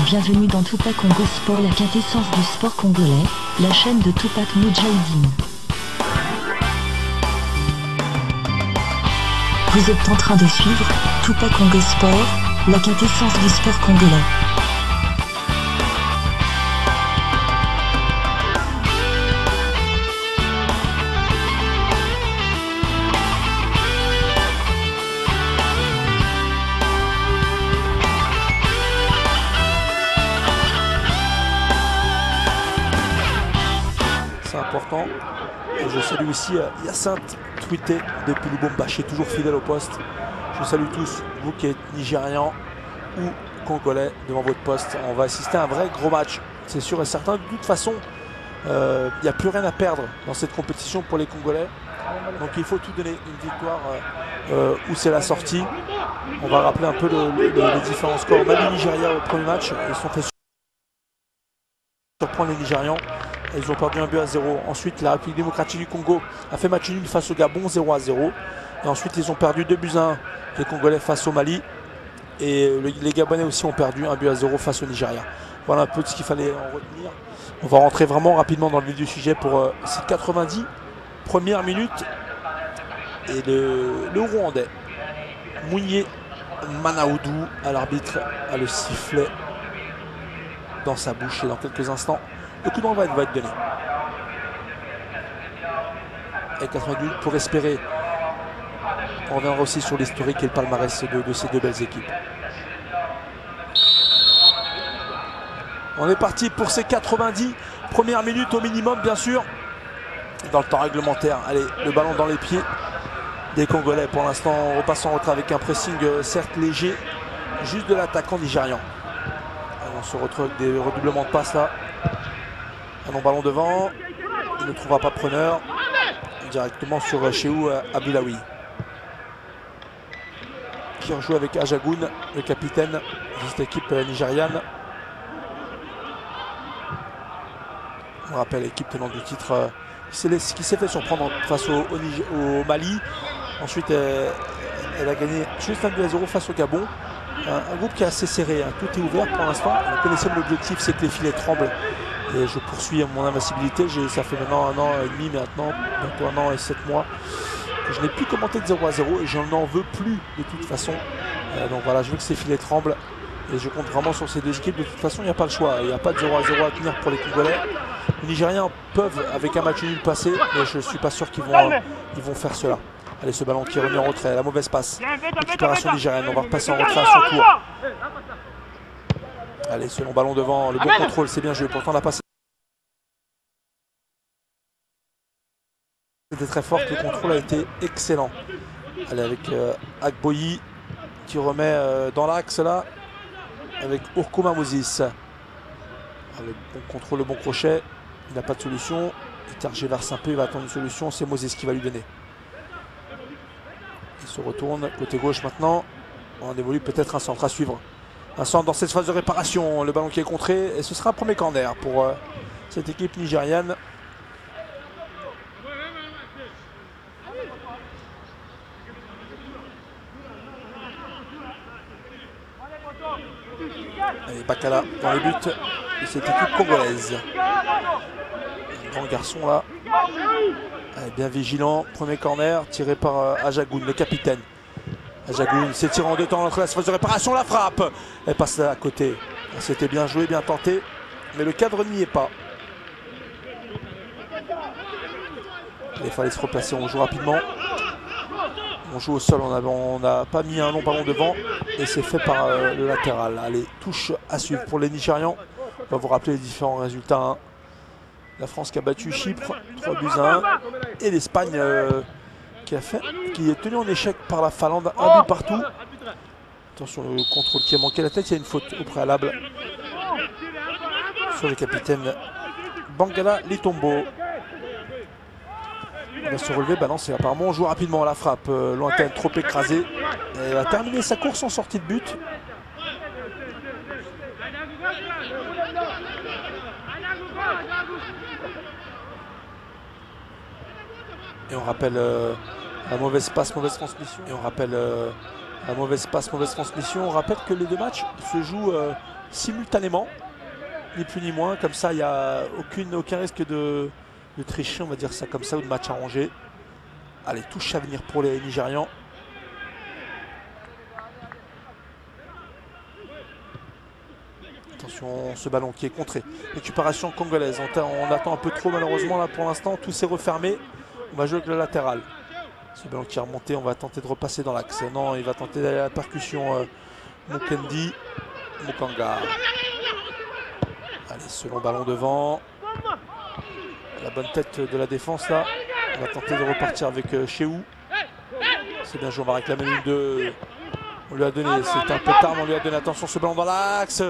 Bienvenue dans Tupac Congo Sport, la quintessence du sport congolais, la chaîne de Tupac Moudjahidine. Vous êtes en train de suivre Tupac Congo Sport, la quintessence du sport congolais. C'est important. Et je salue aussi Hyacinthe Tweeté depuis Lubumbashi, toujours fidèle au poste. Je vous salue tous, vous qui êtes Nigérians ou Congolais devant votre poste. On va assister à un vrai gros match, c'est sûr et certain. De toute façon, il n'y a plus rien à perdre dans cette compétition pour les Congolais. Donc il faut tout donner, une victoire où c'est la sortie. On va rappeler un peu les différents scores. Mali-Nigeria au premier match, ils sont fait surprendre les Nigérians. Ils ont perdu 1-0. Ensuite, la République démocratique du Congo a fait match nul face au Gabon, 0-0. Et ensuite, ils ont perdu 2-1, les Congolais face au Mali. Et les Gabonais aussi ont perdu 1-0 face au Nigeria. Voilà un peu de ce qu'il fallait en retenir. On va rentrer vraiment rapidement dans le vif du sujet pour ces 90 premières minutes. Et le Rwandais, Mounié Manaoudou, à l'arbitre, a le sifflet dans sa bouche. Et dans quelques instants, le coup d'envoi va être donné. Avec 90 minutes pour espérer. On reviendra aussi sur l'historique et le palmarès de ces deux belles équipes. On est parti pour ces 90 premières minutes au minimum, bien sûr. Dans le temps réglementaire. Allez, le ballon dans les pieds des Congolais. Pour l'instant, on repasse en retrait avec un pressing certes léger, juste de l'attaquant nigérian. On se retrouve avec des redoublements de passes là. Un long ballon devant, il ne trouvera pas preneur, directement sur Shehu Abdoulaoui, qui rejoue avec Ajagoun, le capitaine de cette équipe nigériane. On rappelle l'équipe tenante du titre qui s'est fait surprendre face au Mali. Ensuite, elle a gagné juste 1-0 face au Gabon. Un groupe qui est assez serré, hein. Tout est ouvert pour l'instant. Vous connaissez mon objectif, c'est que les filets tremblent. Et je poursuis mon invincibilité. Ça fait maintenant 1 an et demi, maintenant bientôt 1 an et 7 mois que je n'ai plus commenté de 0-0 et je n'en veux plus de toute façon. Donc voilà, je veux que ces filets tremblent et je compte vraiment sur ces deux équipes. De toute façon, il n'y a pas le choix. Il n'y a pas de 0-0 à tenir pour les Congolais. Les Nigériens peuvent, avec un match nul, passer, mais je ne suis pas sûr qu'ils vont faire cela. Allez, ce ballon qui est remis en retrait, la mauvaise passe. Récupération nigérienne, on va repasser en retrait à son tour. Allez, ce long ballon devant, le bon contrôle, c'est bien joué. Pourtant, la passe était très forte, le contrôle a été excellent. Allez, avec Agboyi qui remet dans l'axe là, avec Urkuma Moses. Le bon contrôle, le bon crochet, il n'a pas de solution. Il tergiverse un peu, il va attendre une solution, c'est Moses qui va lui donner. Il se retourne, côté gauche maintenant. On évolue peut-être un centre à suivre. Un centre dans cette phase de réparation, le ballon qui est contré. Et ce sera un premier corner pour cette équipe nigériane. Allez, Bakala dans les buts de cette équipe congolaise. Un grand garçon là. Allez, bien vigilant. Premier corner tiré par Ajagoun, le capitaine. Ajagoun s'étire en deux temps entre la phase de réparation, la frappe. Elle passe à côté. C'était bien joué, bien tenté. Mais le cadre n'y est pas. Il fallait se replacer, on joue rapidement. On joue au sol, on n'a pas mis un long ballon devant. Et c'est fait par le latéral. Allez, touche à suivre pour les Nigérians. On va vous rappeler les différents résultats. Hein. La France qui a battu Chypre, 3-1. Et l'Espagne qui est tenue en échec par la Finlande, 1 but partout. Attention, le contrôle qui a manqué la tête, il y a une faute au préalable sur le capitaine Bangala Litombo. Il va se relever, balancer. Apparemment, on joue rapidement à la frappe. Lointaine, trop écrasée. Elle a terminé sa course en sortie de but. Et on rappelle la mauvaise passe, mauvaise transmission. Et on rappelle la mauvaise passe, mauvaise transmission. On rappelle que les deux matchs se jouent simultanément, ni plus ni moins. Comme ça, il n'y a aucun risque de tricher, on va dire ça comme ça, ou de match arrangé. Allez, touche à venir pour les Nigérians. Attention, ce ballon qui est contré. Récupération congolaise. On attend un peu trop malheureusement là pour l'instant. Tout s'est refermé. On va jouer avec le latéral. Ce ballon qui est remonté, on va tenter de repasser dans l'axe. Non, il va tenter d'aller à la percussion. Mukendi. Mukanga. Allez, ce long ballon devant. La bonne tête de la défense là. On va tenter de repartir avec Cheou. C'est bien joué, on va réclamer l'une de... On lui a donné, c'était un peu tard, mais on lui a donné. Attention, ce ballon dans l'axe.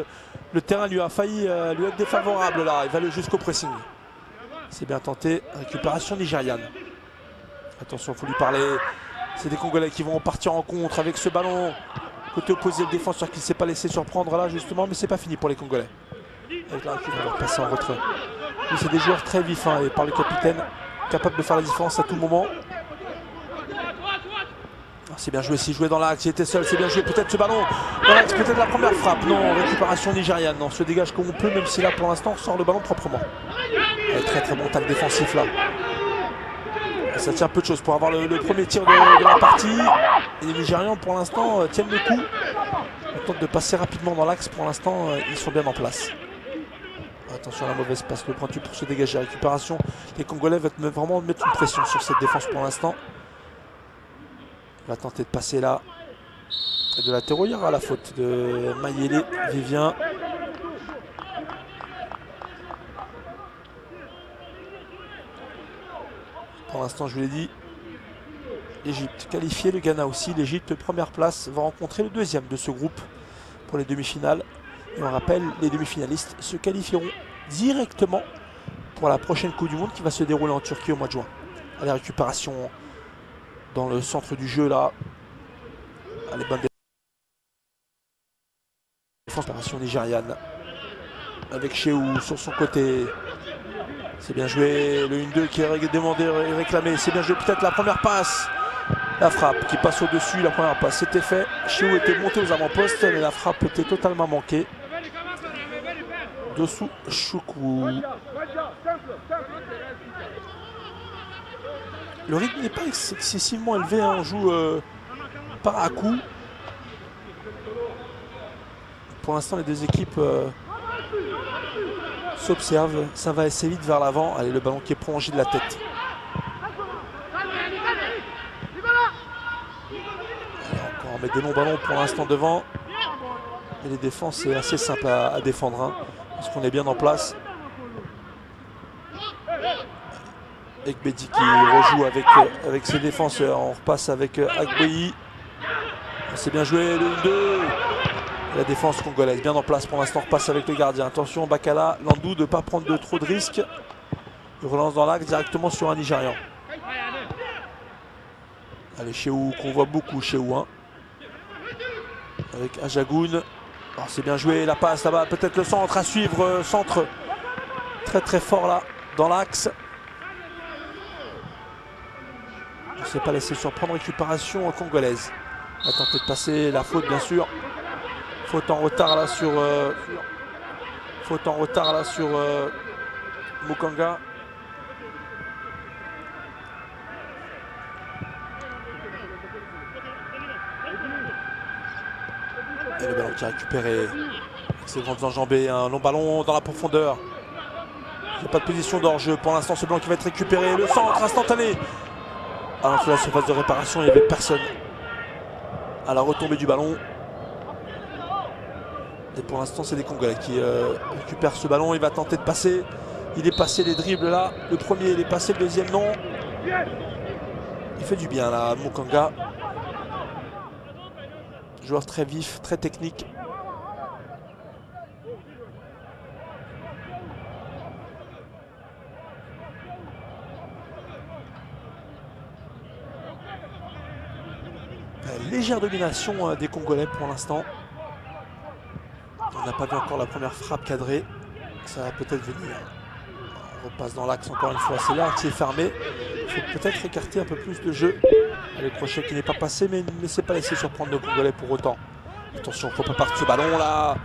Le terrain lui a failli lui être défavorable là. Il va aller jusqu'au pressing. C'est bien tenté. Récupération nigériane. Attention, il faut lui parler. C'est des Congolais qui vont partir en contre avec ce ballon. Côté opposé, le défenseur qui ne s'est pas laissé surprendre là justement, mais c'est pas fini pour les Congolais. Avec la récup, on va passer en retrait. C'est des joueurs très vifs et par le capitaine, capables de faire la différence à tout moment. C'est bien joué, s'il jouait dans l'axe, il était seul, c'est bien joué, peut-être ce ballon dans l'axe, peut-être la première frappe. Non, récupération nigériane, non, se dégage comme on peut, même si là pour l'instant on sort le ballon proprement. Très très bon tacle défensif là. Ça tient peu de choses pour avoir le premier tir de la partie. Et les Nigérians pour l'instant tiennent le coup. On tente de passer rapidement dans l'axe, pour l'instant ils sont bien en place. Attention à la mauvaise passe, le pointu pour se dégager. Récupération, les Congolais vont vraiment mettre une pression sur cette défense pour l'instant. Il va tenter de passer là. De la terreau, il y aura la faute de Mayele, Vivien. Pour l'instant, je vous l'ai dit, l'Égypte qualifiée, le Ghana aussi. L'Égypte, première place, va rencontrer le deuxième de ce groupe pour les demi-finales. Et on rappelle, les demi-finalistes se qualifieront directement pour la prochaine Coupe du Monde qui va se dérouler en Turquie au mois de juin. Allez, récupération dans le centre du jeu là. Allez, bonne défense. Récupération nigériane. Avec Cheou sur son côté. C'est bien joué. Le 1-2 qui est demandé et réclamé. C'est bien joué. Peut-être la première passe. La frappe qui passe au-dessus. La première passe, c'était fait. Cheou était monté aux avant-postes, mais la frappe était totalement manquée. Dessous Choukou. Le rythme n'est pas excessivement élevé, hein. On joue par à coup. Pour l'instant, les deux équipes s'observent. Ça va assez vite vers l'avant. Allez, le ballon qui est prolongé de la tête. Allez, encore, on met des longs ballons pour l'instant devant. Et les défenses, c'est assez simple à défendre, hein, parce qu'on est bien en place. Ekbedi qui rejoue avec ses défenseurs. On repasse avec Agboyi. C'est bien joué, le 1-2. La défense congolaise bien en place pour l'instant. On repasse avec le gardien. Attention, Bakala, Landou de ne pas prendre trop de risques. Il relance dans l'axe directement sur un Nigérian. Allez, Cheou, qu'on voit beaucoup, Cheou. Hein. Avec Ajagoun. C'est bien joué, la passe là-bas. Peut-être le centre à suivre. Centre très très fort là, dans l'axe. On ne s'est pas laissé surprendre. Récupération congolaise. On va tenter de passer la faute, bien sûr. Faute en retard là sur Mukanga. Et le ballon qui est récupéré. Avec ses grandes enjambées, un long ballon dans la profondeur. Il n'y a pas de position d'hors-jeu. Pour l'instant, ce ballon qui va être récupéré. Le centre instantané. À l'entrée de la surface de réparation, il n'y avait personne. À la retombée du ballon. Et pour l'instant, c'est les Congolais qui récupèrent ce ballon. Il va tenter de passer. Il est passé les dribbles là. Le premier, il est passé. Le deuxième, non. Il fait du bien là, Mukanga. Joueur très vif, très technique. Légère domination des Congolais pour l'instant. On n'a pas vu encore la première frappe cadrée. Ça va peut-être venir. On repasse dans l'axe encore une fois. C'est là qui est fermé. Il faut peut-être écarter un peu plus de jeu. Le crochet qui n'est pas passé, mais ne s'est pas laissé surprendre nos Congolais pour autant. Attention, il ne faut pas partir ce ballon là.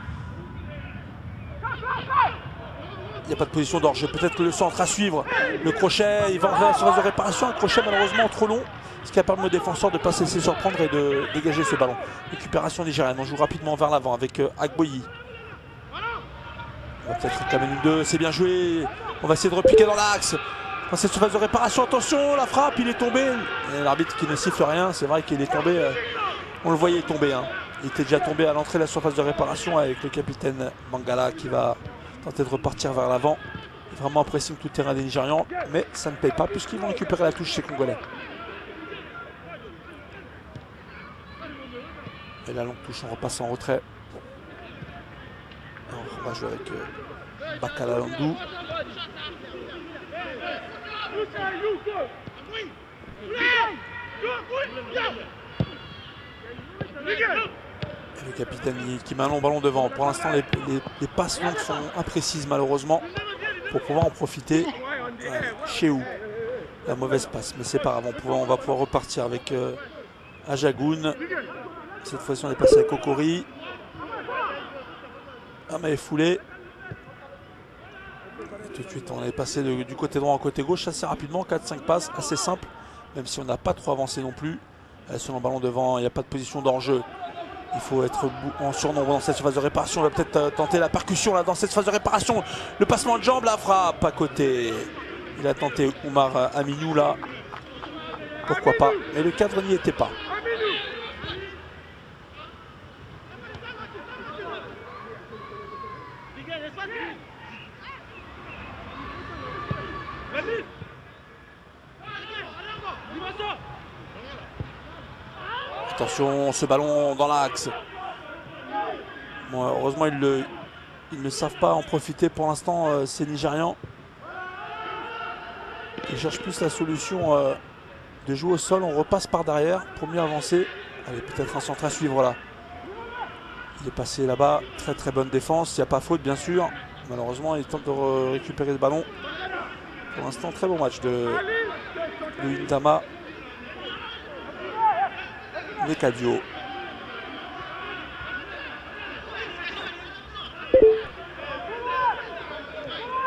il n'y a pas de position d'orge. Peut-être le centre à suivre. Le crochet, il va en surface de réparation. Un crochet malheureusement trop long. Ce qui a permis aux défenseurs de ne pas se laisser surprendre et de dégager ce ballon. Récupération nigériane. On joue rapidement vers l'avant avec Agboyi. On va peut-être réclamer une 2. C'est bien joué. On va essayer de repiquer dans l'axe. Dans cette surface de réparation, attention, la frappe, il est tombé. L'arbitre qui ne siffle rien, c'est vrai qu'il est tombé. On le voyait tomber. Hein. Il était déjà tombé à l'entrée de la surface de réparation avec le capitaine Mangala qui va tenter de repartir vers l'avant. Vraiment un pressing tout terrain des Nigérians, mais ça ne paye pas puisqu'ils vont récupérer la touche chez Congolais. Et la longue touche, on repasse en retrait. On va jouer avec Bakala Landou. Et le capitaine qui met un long ballon devant. Pour l'instant, les passes longues sont imprécises malheureusement pour pouvoir en profiter. Chez où la mauvaise passe, mais c'est pas grave. On va pouvoir repartir avec Ajagoun. Cette fois-ci, on est passé avec Okori. Mais foulé. Tout de suite, on est passé du côté droit au côté gauche assez rapidement. 4-5 passes, assez simple, même si on n'a pas trop avancé non plus. Sur le ballon devant, il n'y a pas de position d'enjeu. Il faut être en surnombre dans cette phase de réparation. On va peut-être tenter la percussion là, dans cette phase de réparation. Le passement de jambe, la frappe à côté. Il a tenté Oumar Aminou là. Pourquoi pas. Mais le cadre n'y était pas. Attention, ce ballon dans l'axe. Bon, heureusement, ils ne savent pas en profiter pour l'instant, ces Nigérians. Ils cherchent plus la solution de jouer au sol. On repasse par derrière pour mieux avancer. Allez, peut-être un centre à suivre là. Il est passé là-bas. Très très bonne défense. Il n'y a pas faute, bien sûr. Malheureusement, il tente de récupérer le ballon. Pour l'instant, très bon match de Ntama. Les Cadio.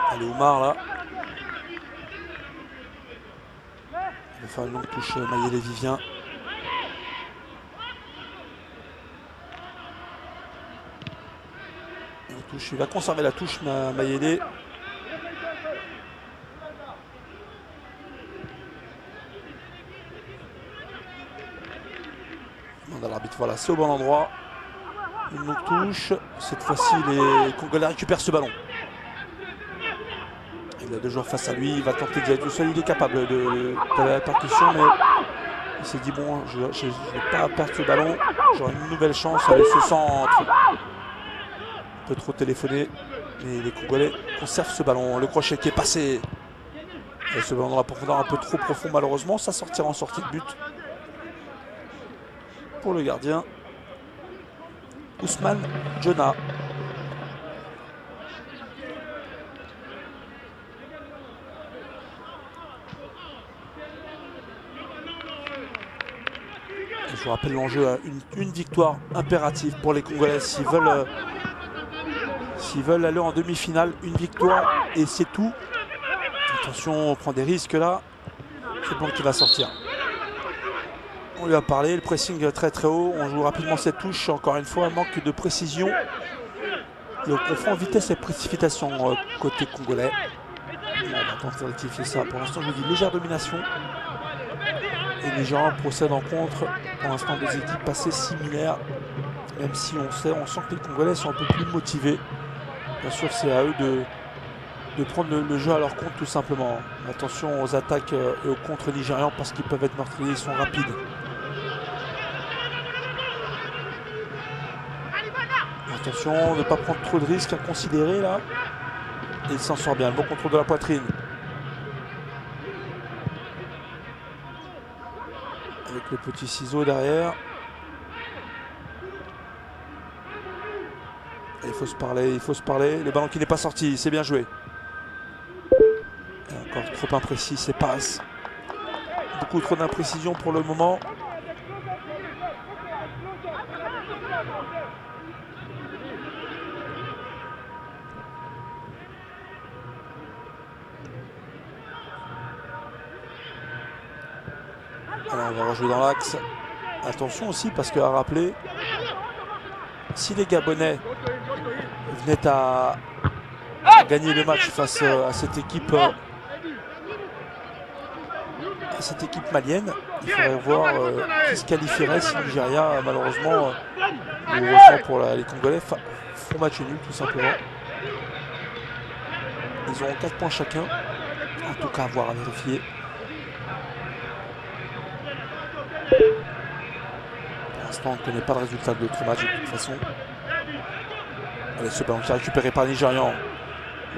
Allez, Oumar là. Il va faire une longue touche Mayele-Vivien. Il va conserver la touche Mayele. L'arbitre, voilà, c'est au bon endroit. Une longue touche. Cette fois-ci, les Congolais récupèrent ce ballon. Il a deux joueurs face à lui. Il va tenter d'y aller tout seul. Il est capable de la percussion, mais il s'est dit bon, je ne vais pas perdre ce ballon. J'aurai une nouvelle chance avec ce centre. Un peu trop téléphoné, mais les Congolais conservent ce ballon. Le crochet qui est passé. Et ce ballon dans la profondeur un peu trop profond, malheureusement. Ça sortira en sortie de but. Pour le gardien Ousmane Djona. Je vous rappelle l'enjeu, une victoire impérative pour les Congolais s'ils veulent aller en demi-finale. Une victoire et c'est tout. Attention, on prend des risques là. C'est bon qui va sortir. On lui a parlé, le pressing très très haut, on joue rapidement cette touche, encore une fois, manque de précision. Et on confond vitesse et précipitation côté congolais. On va tenter de rectifier ça. Pour l'instant, je vous dis légère domination. Et les gens procèdent en contre. Pour l'instant, des équipes assez similaires. Même si on sent que les Congolais sont un peu plus motivés. Bien sûr, c'est à eux de prendre le jeu à leur compte tout simplement. Attention aux attaques et aux contres nigérians parce qu'ils peuvent être meurtriers, ils sont rapides. Attention, ne pas prendre trop de risques inconsidérés là. Et il s'en sort bien, le bon contrôle de la poitrine. Avec le petit ciseau derrière. Et il faut se parler, il faut se parler. Le ballon qui n'est pas sorti, c'est bien joué. Et encore trop imprécis, ces passes. Beaucoup trop d'imprécision pour le moment. Alors on va rejouer dans l'axe. Attention aussi parce qu'à rappeler, si les Gabonais venaient à gagner le match face à cette équipe malienne, il faudrait voir qui se qualifierait si le Nigeria, malheureusement, ou heureusement pour les Congolais, font match nul tout simplement. Ils auront 4 points chacun, en tout cas à voir, à vérifier. Pour l'instant, on ne connaît pas le résultat de l'autre match de toute façon. Allez, ce ballon qui est récupéré par les Nigérians.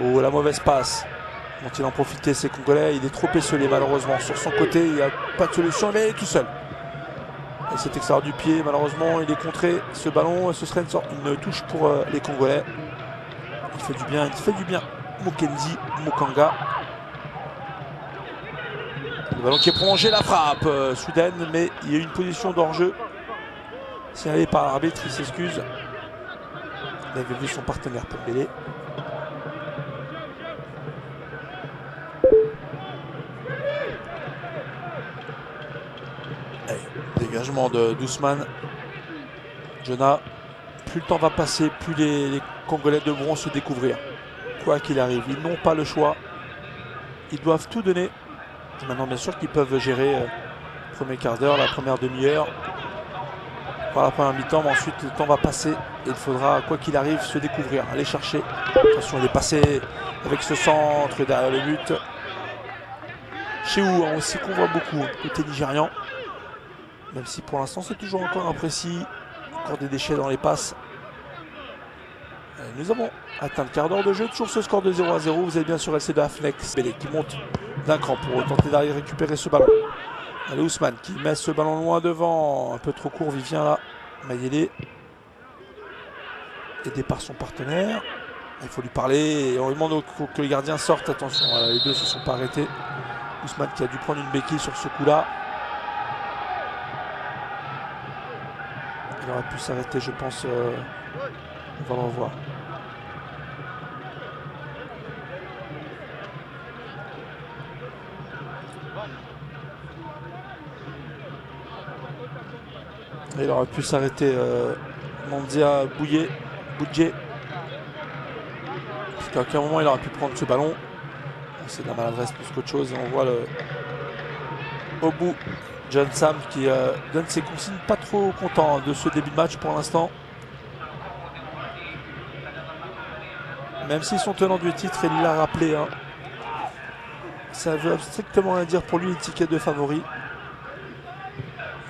Oh, la mauvaise passe. Vont-ils en profiter ces Congolais? Il est trop esselé malheureusement. Sur son côté, il n'y a pas de solution, mais il est tout seul. Et cet extérieur du pied, malheureusement, il est contré. Ce ballon, ce serait une touche pour les Congolais. Il fait du bien. Mukendi Mukanga. Le ballon qui est prolongé, la frappe soudaine, mais il y a eu une position d'hors-jeu signalée par l'arbitre, il s'excuse. Il avait vu son partenaire Pembele. Dégagement d'Ousmane. Jonah, plus le temps va passer, plus les Congolais devront se découvrir. Quoi qu'il arrive, ils n'ont pas le choix. Ils doivent tout donner. Et maintenant, bien sûr qu'ils peuvent gérer le premier quart d'heure, la première demi-heure. Par la première mi-temps, mais ensuite le temps va passer. Et il faudra, quoi qu'il arrive, se découvrir, aller chercher. Attention, il est passé avec ce centre derrière le but. Chez où on aussi qu'on voit beaucoup côté nigérian. Même si pour l'instant c'est toujours encore imprécis. Encore des déchets dans les passes. Nous avons atteint le quart d'heure de jeu. Toujours ce score de 0-0. Vous avez bien sûr LC2 Aflex qui monte d'un cran pour tenter d'aller récupérer ce ballon. Allez, Ousmane qui met ce ballon loin devant. Un peu trop court, Vivien là. Mayele. Aidé par son partenaire. Il faut lui parler. Et on lui demande que les gardiens sortent. Attention, les deux ne se sont pas arrêtés. Ousmane qui a dû prendre une béquille sur ce coup-là. Il aurait pu s'arrêter, je pense. On va le revoir. Il aurait pu s'arrêter Mandia Boudjé. Parce qu'à aucun moment il aurait pu prendre ce ballon. C'est de la maladresse plus qu'autre chose. Et on voit au bout John Sam qui donne ses consignes, pas trop content de ce début de match pour l'instant. Même s'ils sont tenants du titre, il l'a rappelé. Hein. Ça veut strictement rien dire pour lui, l'étiquette de favori.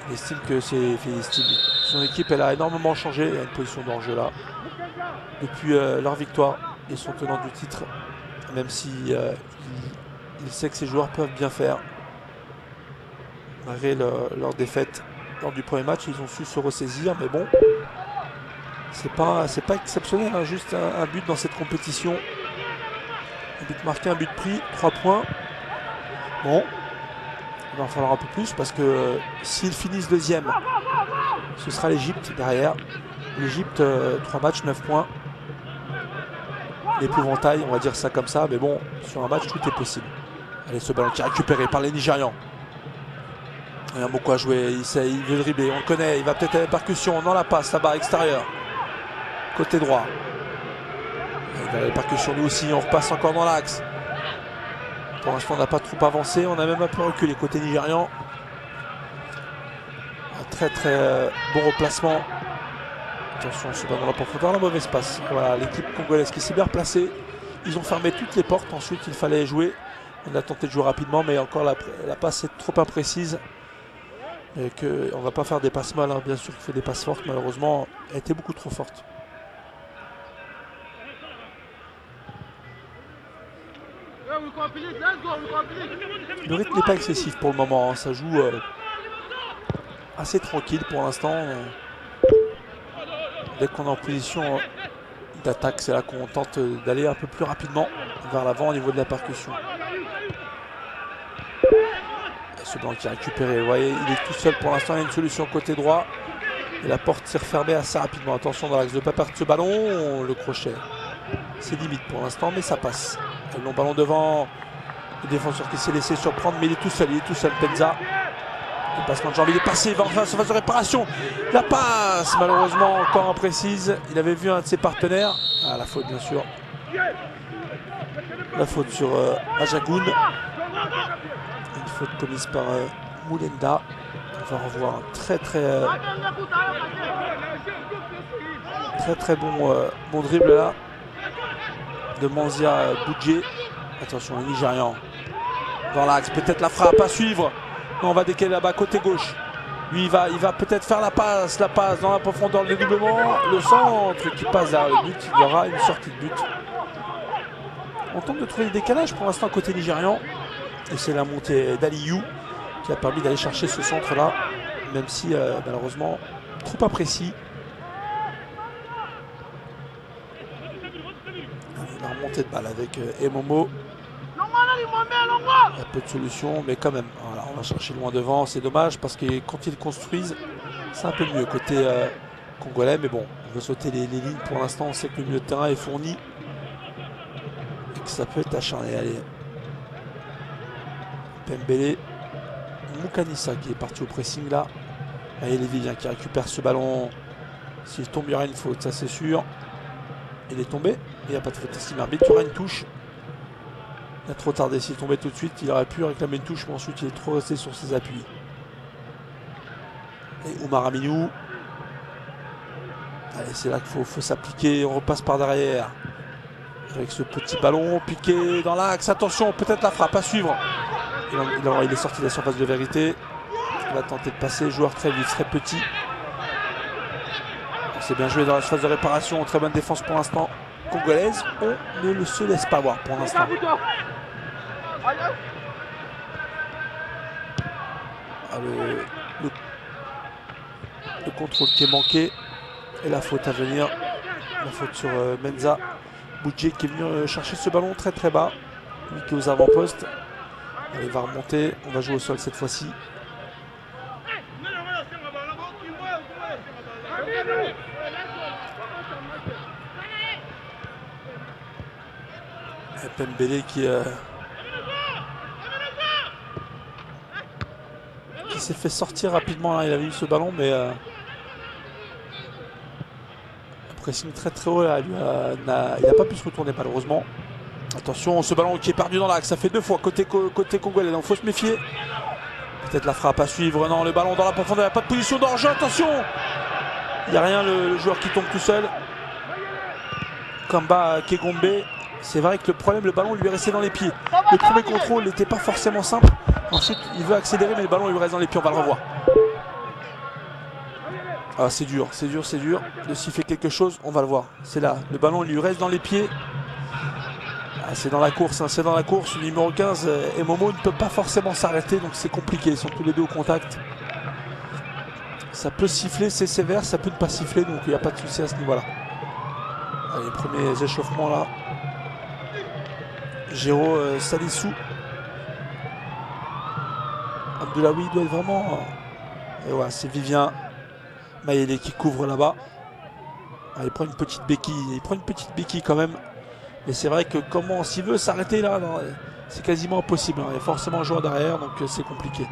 Il estime que son équipe elle a énormément changé. Il y a une position d'enjeu là. Depuis leur victoire, ils sont tenants du titre. Même si il sait que ses joueurs peuvent bien faire. Malgré leur défaite lors du premier match, ils ont su se ressaisir. Mais bon, c'est pas exceptionnel. Hein, juste un but dans cette compétition. Un but marqué, un but pris, 3 points. Bon. Il va en falloir un peu plus parce que s'ils finissent deuxième, ce sera l'Égypte derrière. L'Égypte, 3 matchs, 9 points. L'épouvantail, on va dire ça comme ça, mais bon, sur un match, tout est possible. Allez, ce ballon qui est récupéré par les Nigérians. Il y a beaucoup à jouer, il veut dribbler, on le connaît, il va peut-être à la percussion, dans la passe, là-bas, extérieur. Côté droit. Il va à la percussion, nous aussi, on repasse encore dans l'axe. Pour l'instant, on n'a pas trop avancé. On a même un peu reculé côté nigérian. Un très très bon replacement. Attention, ce ballon là pour profondeur, la mauvaise passe. Voilà, l'équipe congolaise qui s'est bien replacée. Ils ont fermé toutes les portes. Ensuite, il fallait jouer. On a tenté de jouer rapidement, mais encore la passe est trop imprécise. Et que, on ne va pas faire des passes mal. Hein. Bien sûr qu'il fait des passes fortes. Malheureusement, elle était beaucoup trop forte. Le rythme n'est pas excessif pour le moment, hein. Ça joue assez tranquille pour l'instant. Dès qu'on est en position d'attaque, c'est là qu'on tente d'aller un peu plus rapidement vers l'avant au niveau de la percussion. Ce ballon qui est récupéré, vous voyez, il est tout seul pour l'instant, il y a une solution côté droit. Et la porte s'est refermée assez rapidement. Attention dans l'axe de ne pas perdre ce ballon, le crochet. C'est limite pour l'instant, mais ça passe. Le long ballon devant, le défenseur qui s'est laissé surprendre, mais il est tout seul, Penza. Le passement de Jean-Louis est passé, il va enfin se phase de réparation. La passe, malheureusement, encore imprécise. Il avait vu un de ses partenaires. Ah, la faute, bien sûr. La faute sur Ajagoun. Une faute commise par Moulenda. On va revoir un très bon dribble là de Manzia Boudjé. Attention, le Nigérian dans l'axe, peut-être la frappe à suivre. Non, on va décaler là-bas côté gauche. Lui il va peut-être faire la passe dans la profondeur, le dédoublement, le centre qui passe derrière le but. Il y aura une sortie de but. On tente de trouver le décalage pour l'instant côté nigérian. Et c'est la montée d'Aliou qui a permis d'aller chercher ce centre là, même si malheureusement trop imprécis. La remontée de balle avec Emomo. Il y a peu de solutions, mais quand même, voilà, on va chercher loin devant. C'est dommage parce que quand ils construisent, c'est un peu mieux côté congolais. Mais bon, on veut sauter les lignes pour l'instant. On sait que le milieu de terrain est fourni et que ça peut être acharné. Allez, Pembele, Moukanissa qui est parti au pressing là. Allez, Lévy qui récupère ce ballon. S'il tombe, il y aura une faute, ça c'est sûr. Il est tombé, il n'y a pas de faute estime arbitre, il y aura une touche. Il a trop tardé, s'il tombait tout de suite, il aurait pu réclamer une touche, mais ensuite il est trop resté sur ses appuis. Et Oumar Aminou. Allez, c'est là qu'il faut s'appliquer, on repasse par derrière. Avec ce petit ballon piqué dans l'axe, attention, peut-être la frappe à suivre. Il est sorti de la surface de vérité. Il va tenter de passer, joueur très vif, très petit. C'est bien joué dans la phase de réparation, très bonne défense pour l'instant congolaise. On ne se laisse pas voir pour l'instant. Le contrôle qui est manqué et la faute à venir. La faute sur Menza Boudjé qui est venu chercher ce ballon très très bas. Lui qui est aux avant-postes. Il va remonter, on va jouer au sol cette fois-ci. Pembele qui s'est fait sortir rapidement là. Il avait eu ce ballon mais pressing très très haut là. Il n'a pas pu se retourner malheureusement. Attention, ce ballon qui est perdu dans l'axe, ça fait deux fois côté congolais, donc il faut se méfier. Peut-être la frappe à suivre, non, le ballon dans la profondeur, il n'y a pas de position d'enjeu, attention. Il n'y a rien, le joueur qui tombe tout seul. Kamba Kegombe. C'est vrai que le problème, le ballon lui est resté dans les pieds. Le premier contrôle n'était pas forcément simple. Ensuite, il veut accélérer, mais le ballon lui reste dans les pieds. On va le revoir. Ah, c'est dur, c'est dur, c'est dur. De siffler quelque chose, on va le voir. C'est là, le ballon lui reste dans les pieds. Ah, c'est dans la course, hein, c'est dans la course. Le numéro 15, Emomo ne peut pas forcément s'arrêter, donc c'est compliqué. Ils sont tous les deux au contact. Ça peut siffler, c'est sévère, ça peut ne pas siffler, donc il n'y a pas de souci à ce niveau-là. Les premiers échauffements là. Géraud Salissou. Abdoulaoui doit être vraiment. Et ouais, c'est Vivien Mayele qui couvre là-bas. Il prend une petite béquille. Quand même. Mais c'est vrai que comment s'il veut s'arrêter là, c'est quasiment impossible. Il y a forcément un joueur derrière, donc c'est compliqué.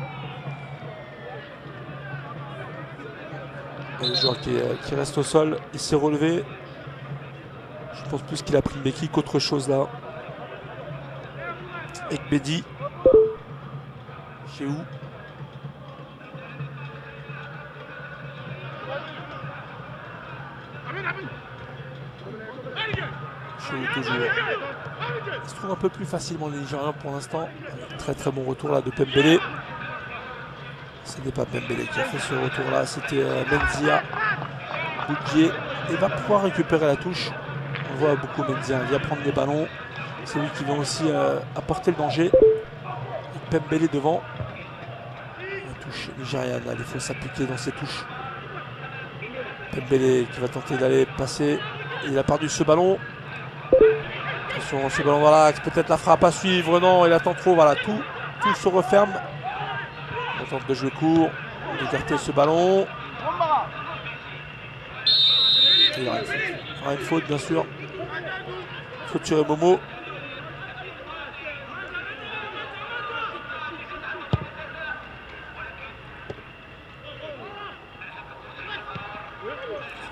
Et le joueur qui reste au sol, il s'est relevé. Je pense plus qu'il a pris une béquille qu'autre chose là. Ekbedi. Chez où? Chez où toujours. Il se trouve un peu plus facilement les Nigériens pour l'instant. Très très bon retour là de Pembele. Ce n'est pas Pembele qui a fait ce retour là, c'était Menzia Boudjé. Il va pouvoir récupérer la touche. On voit beaucoup Menzia, il vient prendre les ballons. C'est lui qui vient aussi apporter le danger. Et Pembele devant. La touche nigériane, il faut s'appliquer dans ses touches. Pembele qui va tenter d'aller passer. Il a perdu ce ballon. Attention, ce ballon dans l'axe, peut-être la frappe à suivre. Non, il attend trop. Voilà, tout se referme. On tente de jouer court, d'écarter ce ballon. Il y aura une faute, bien sûr. Faute sur Emomo.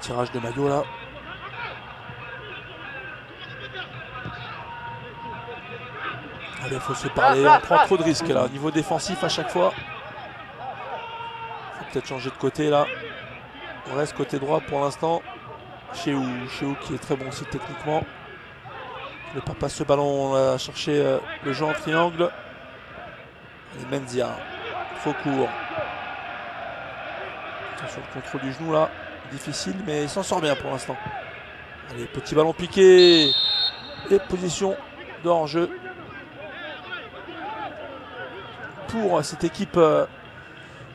tirage de maillot là. Allez, il faut se parler, on prend trop de risques là, au niveau défensif à chaque fois. Faut peut-être changer de côté là. On reste côté droit pour l'instant. Chez Ou qui est très bon aussi techniquement. Ne pas passer ce ballon, on a cherché le jeu en triangle. Et Menzia, trop court. Attention le contrôle du genou là, difficile mais il s'en sort bien pour l'instant. Allez, petit ballon piqué. Et position de hors-jeu pour cette équipe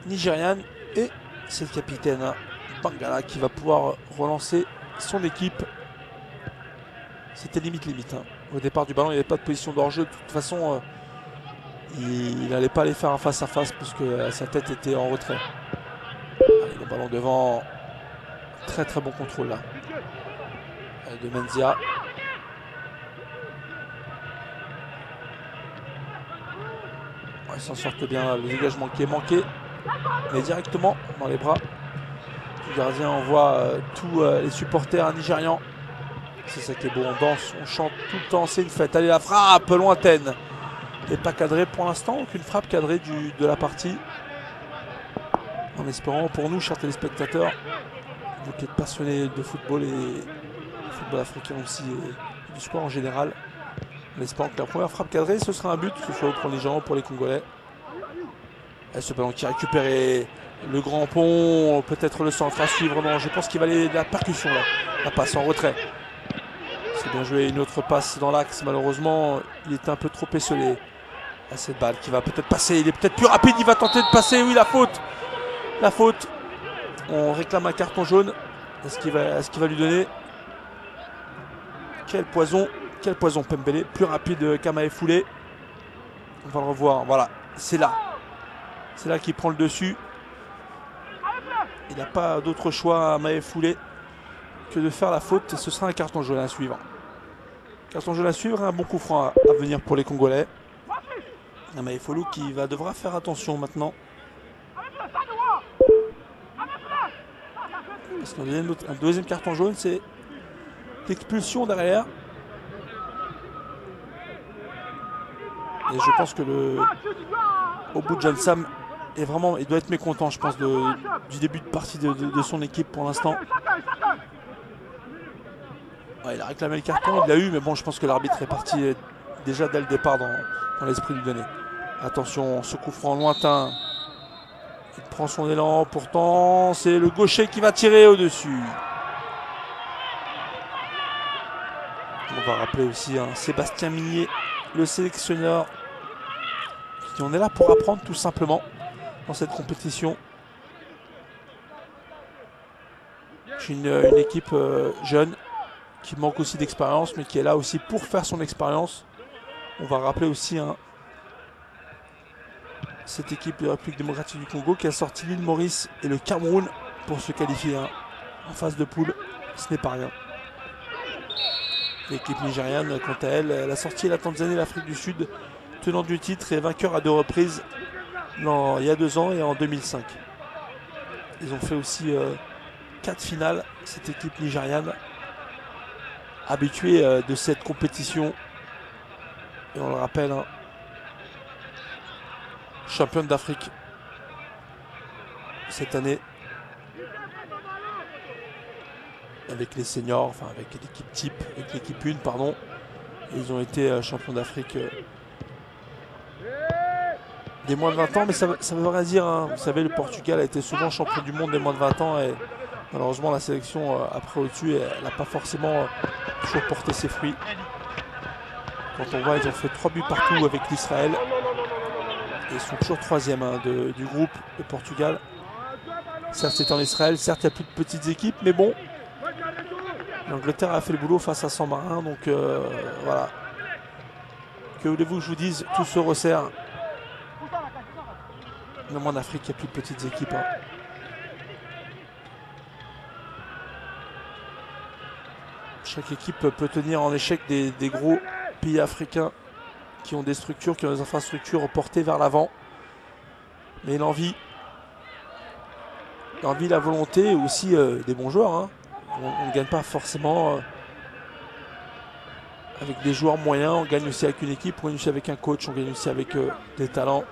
nigériane. Et c'est le capitaine Bangala qui va pouvoir relancer son équipe. C'était limite. Hein. Au départ du ballon, il n'y avait pas de position de hors-jeu. De toute façon, il n'allait pas aller faire un face-à-face parce que sa tête était en retrait. Allez, le ballon devant. Très très bon contrôle là. De Menzia. Ouais, ils s'en sortent bien là. Le dégagement qui est manqué. Mais directement dans les bras du gardien. On voit tous les supporters nigérians. C'est ça qui est beau, on danse, on chante tout le temps, c'est une fête. Allez, la frappe lointaine. Et pas cadrée pour l'instant, aucune frappe cadrée de la partie. En espérant pour nous, chers téléspectateurs, vous qui êtes passionnés de football et du football africain aussi, et du sport en général, en espérant que la première frappe cadrée, ce sera un but, que ce soit pour les Nigérians ou pour les Congolais. Et ce ballon qui a récupéré le grand pont, peut-être le centre à suivre. Non, je pense qu'il va aller de la percussion là, la passe en retrait. C'est bien joué, une autre passe dans l'axe, malheureusement il était un peu trop esselé à cette balle qui va peut-être passer, il est peut-être plus rapide, il va tenter de passer, oui la faute, on réclame un carton jaune, est-ce qu'il va lui donner? Quel poison Pembele, plus rapide qu'Amae Foulé, on va le revoir, voilà, c'est là qu'il prend le dessus, il n'a pas d'autre choix Amae Foulé que de faire la faute, et ce sera un carton jaune à suivre. Carton jaune à suivre, un bon coup franc à venir pour les Congolais. Amae Foulé qui devra faire attention maintenant. Parce qu'un deuxième carton jaune, c'est l'expulsion derrière. Et je pense que au bout de John Sam est vraiment, il doit être mécontent, je pense, du début de partie de son équipe pour l'instant. Ouais, il a réclamé le carton, il l'a eu, mais bon, je pense que l'arbitre est parti déjà dès le départ dans l'esprit du donné. Attention, ce coup franc lointain. Il prend son élan, pourtant, c'est le gaucher qui va tirer au-dessus. On va rappeler aussi Sébastien Migné, le sélectionneur, qui on est là pour apprendre tout simplement dans cette compétition. J'ai une équipe jeune, qui manque aussi d'expérience, mais qui est là aussi pour faire son expérience. On va rappeler aussi cette équipe de la République démocratique du Congo qui a sorti l'île Maurice et le Cameroun pour se qualifier en phase de poule. Ce n'est pas rien. L'équipe nigériane, quant à elle, elle a sorti la Tanzanie et l'Afrique du Sud, tenant du titre et vainqueur à 2 reprises il y a 2 ans et en 2005. Ils ont fait aussi 4 finales, cette équipe nigériane. Habitué de cette compétition, et on le rappelle, championne d'Afrique cette année avec les seniors, enfin avec l'équipe type, avec l'équipe 1 pardon, et ils ont été champions d'Afrique des moins de 20 ans, mais ça veut rien dire, hein. Vous savez, le Portugal a été souvent champion du monde des moins de 20 ans et malheureusement la sélection après au-dessus, elle n'a pas forcément toujours porté ses fruits. Quand on voit, ils ont fait 3 buts partout avec l'Israël. Et ils sont toujours 3e du groupe, le Portugal. Certes, c'est en Israël, certes, il n'y a plus de petites équipes, mais bon. L'Angleterre a fait le boulot face à San Marin, donc voilà. Que voulez-vous que je vous dise, tout se resserre. Même en Afrique, il n'y a plus de petites équipes. Hein. Chaque équipe peut tenir en échec des gros pays africains qui ont des structures, qui ont des infrastructures portées vers l'avant. Mais l'envie, la volonté et aussi des bons joueurs. Hein. On ne gagne pas forcément avec des joueurs moyens, on gagne aussi avec une équipe, on gagne aussi avec un coach, on gagne aussi avec des talents.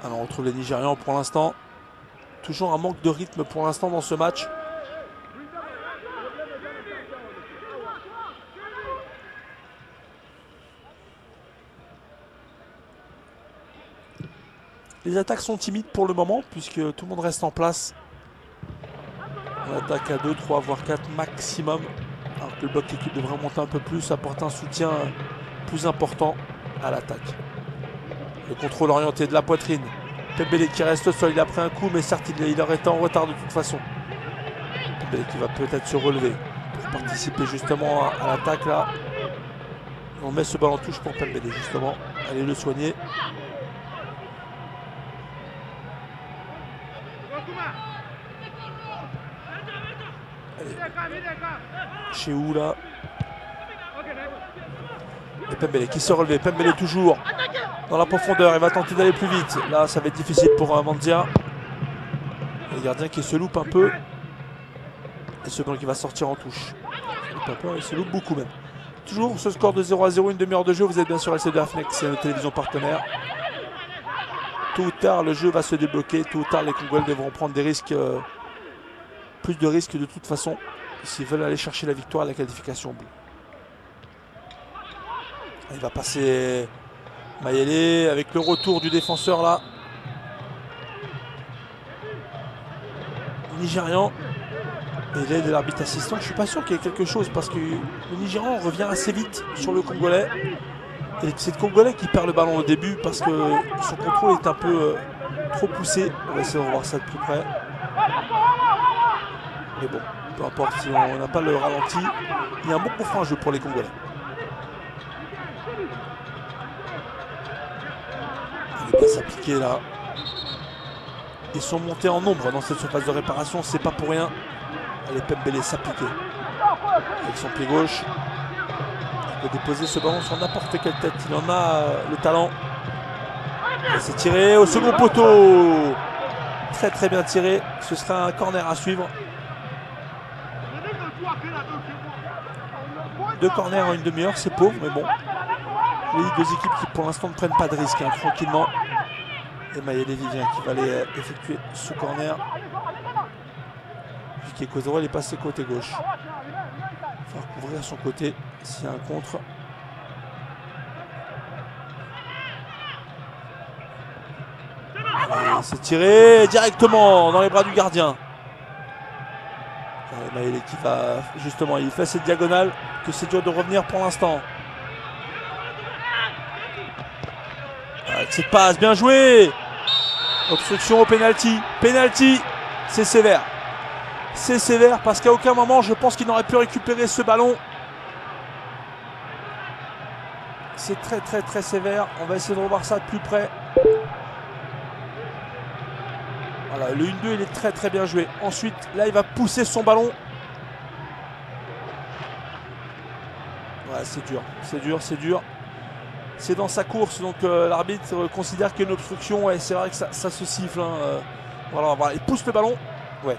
Alors on retrouve les Nigérians pour l'instant. Toujours un manque de rythme pour l'instant dans ce match. Les attaques sont timides pour le moment puisque tout le monde reste en place. On attaque à 2, 3, voire 4 maximum. Alors que le bloc équipe devrait monter un peu plus, apporter un soutien plus important à l'attaque. Le contrôle orienté de la poitrine. Pembele qui reste au sol, il a pris un coup, mais certes il aurait été en retard de toute façon. Pembele qui va peut-être se relever pour participer justement à l'attaque là. On met ce ballon en touche pour Pembele justement. Allez le soigner. Chez où là? Et Pembele qui se relevé. Pembele toujours dans la profondeur. Il va tenter d'aller plus vite. Là, ça va être difficile pour Mandia. Le gardien qui se loupe un peu. Et ce ballon qui va sortir en touche. Il se loupe beaucoup même. Toujours ce score de 0-0, une demi-heure de jeu. Vous êtes bien sur LCD AFNEC, c'est notre télévision partenaire. Tôt ou tard, le jeu va se débloquer. Tôt ou tard, les Congolais devront prendre des risques. Plus de risques de toute façon. S'ils veulent aller chercher la victoire et la qualification bleue. Il va passer Mayele avec le retour du défenseur là. Nigérian. Et l'aide de l'arbitre assistant. Je ne suis pas sûr qu'il y ait quelque chose parce que le Nigérian revient assez vite sur le Congolais. Et c'est le Congolais qui perd le ballon au début parce que son contrôle est un peu trop poussé. On va essayer de revoir ça de plus près. Mais bon, peu importe si on n'a pas le ralenti. Il y a un bon coup franc à jeu pour les Congolais. Il va s'appliquer là. Ils sont montés en nombre dans cette surface de réparation, c'est pas pour rien. Allez, Pembele s'appliquer. Avec son pied gauche. Il peut déposer ce ballon sur n'importe quelle tête. Il en a le talent. Il s'est tiré au second poteau. Très très bien tiré. Ce sera un corner à suivre. 2 corners en une demi-heure, c'est pauvre, mais bon. Les deux équipes qui pour l'instant ne prennent pas de risque, hein, tranquillement. Et Mayele Vivien qui va aller effectuer ce corner. Vicky Kozoro, elle est passée côté gauche. Il va couvrir son côté s'il y a un contre. C'est tiré directement dans les bras du gardien. Mayele qui va justement, il fait cette diagonale que c'est dur de revenir pour l'instant. Cette passe, bien joué. Obstruction au penalty. Penalty, c'est sévère. C'est sévère parce qu'à aucun moment je pense qu'il n'aurait pu récupérer ce ballon. C'est très très très sévère. On va essayer de revoir ça de plus près. Voilà, le 1-2 il est très très bien joué. Ensuite, là il va pousser son ballon. Ouais, c'est dur, c'est dur, c'est dur. C'est dans sa course, donc l'arbitre considère qu'il y a une obstruction. Ouais, c'est vrai que ça se siffle. Hein, voilà, il pousse le ballon. Ouais,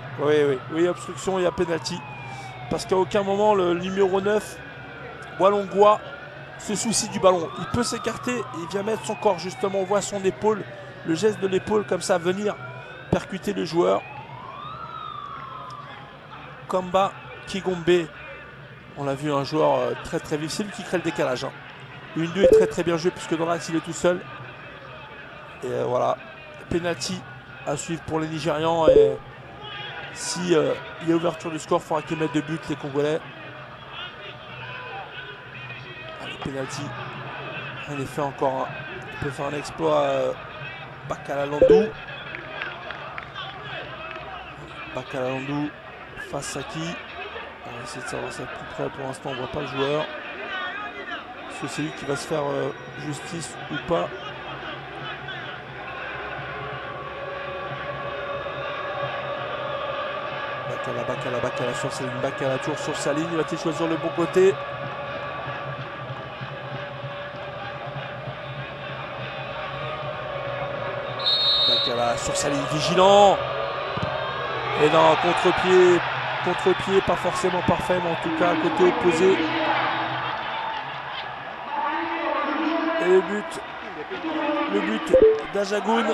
oui, obstruction, il y a penalty. Parce qu'à aucun moment, le numéro 9, Walongwa, se soucie du ballon. Il peut s'écarter, il vient mettre son corps justement. On voit son épaule, le geste de l'épaule comme ça, venir percuter le joueur. Kamba Kigombe, on l'a vu, un joueur très très vif. C'est lui qui crée le décalage. Hein. Le 1-2 est très très bien joué puisque dans l'axe il est tout seul. Et voilà, penalty à suivre pour les Nigérians. Et si il y a ouverture du score, il faudra qu'ils mettent de but les Congolais. Allez, penalty. En effet, encore un. Il peut faire un exploit. Bakala Landou. Bakala Landou face à qui? On va essayer de savoir ça de plus près. Pour l'instant, on ne voit pas le joueur. Est-ce que c'est lui qui va se faire justice ou pas? Bakala sur sa ligne, Bakala toujours sur sa ligne. Va-t-il choisir le bon côté? là, sur sa ligne, vigilant. Et non, contre-pied, pas forcément parfait, mais en tout cas, côté opposé. Et le but d'Ajagoun.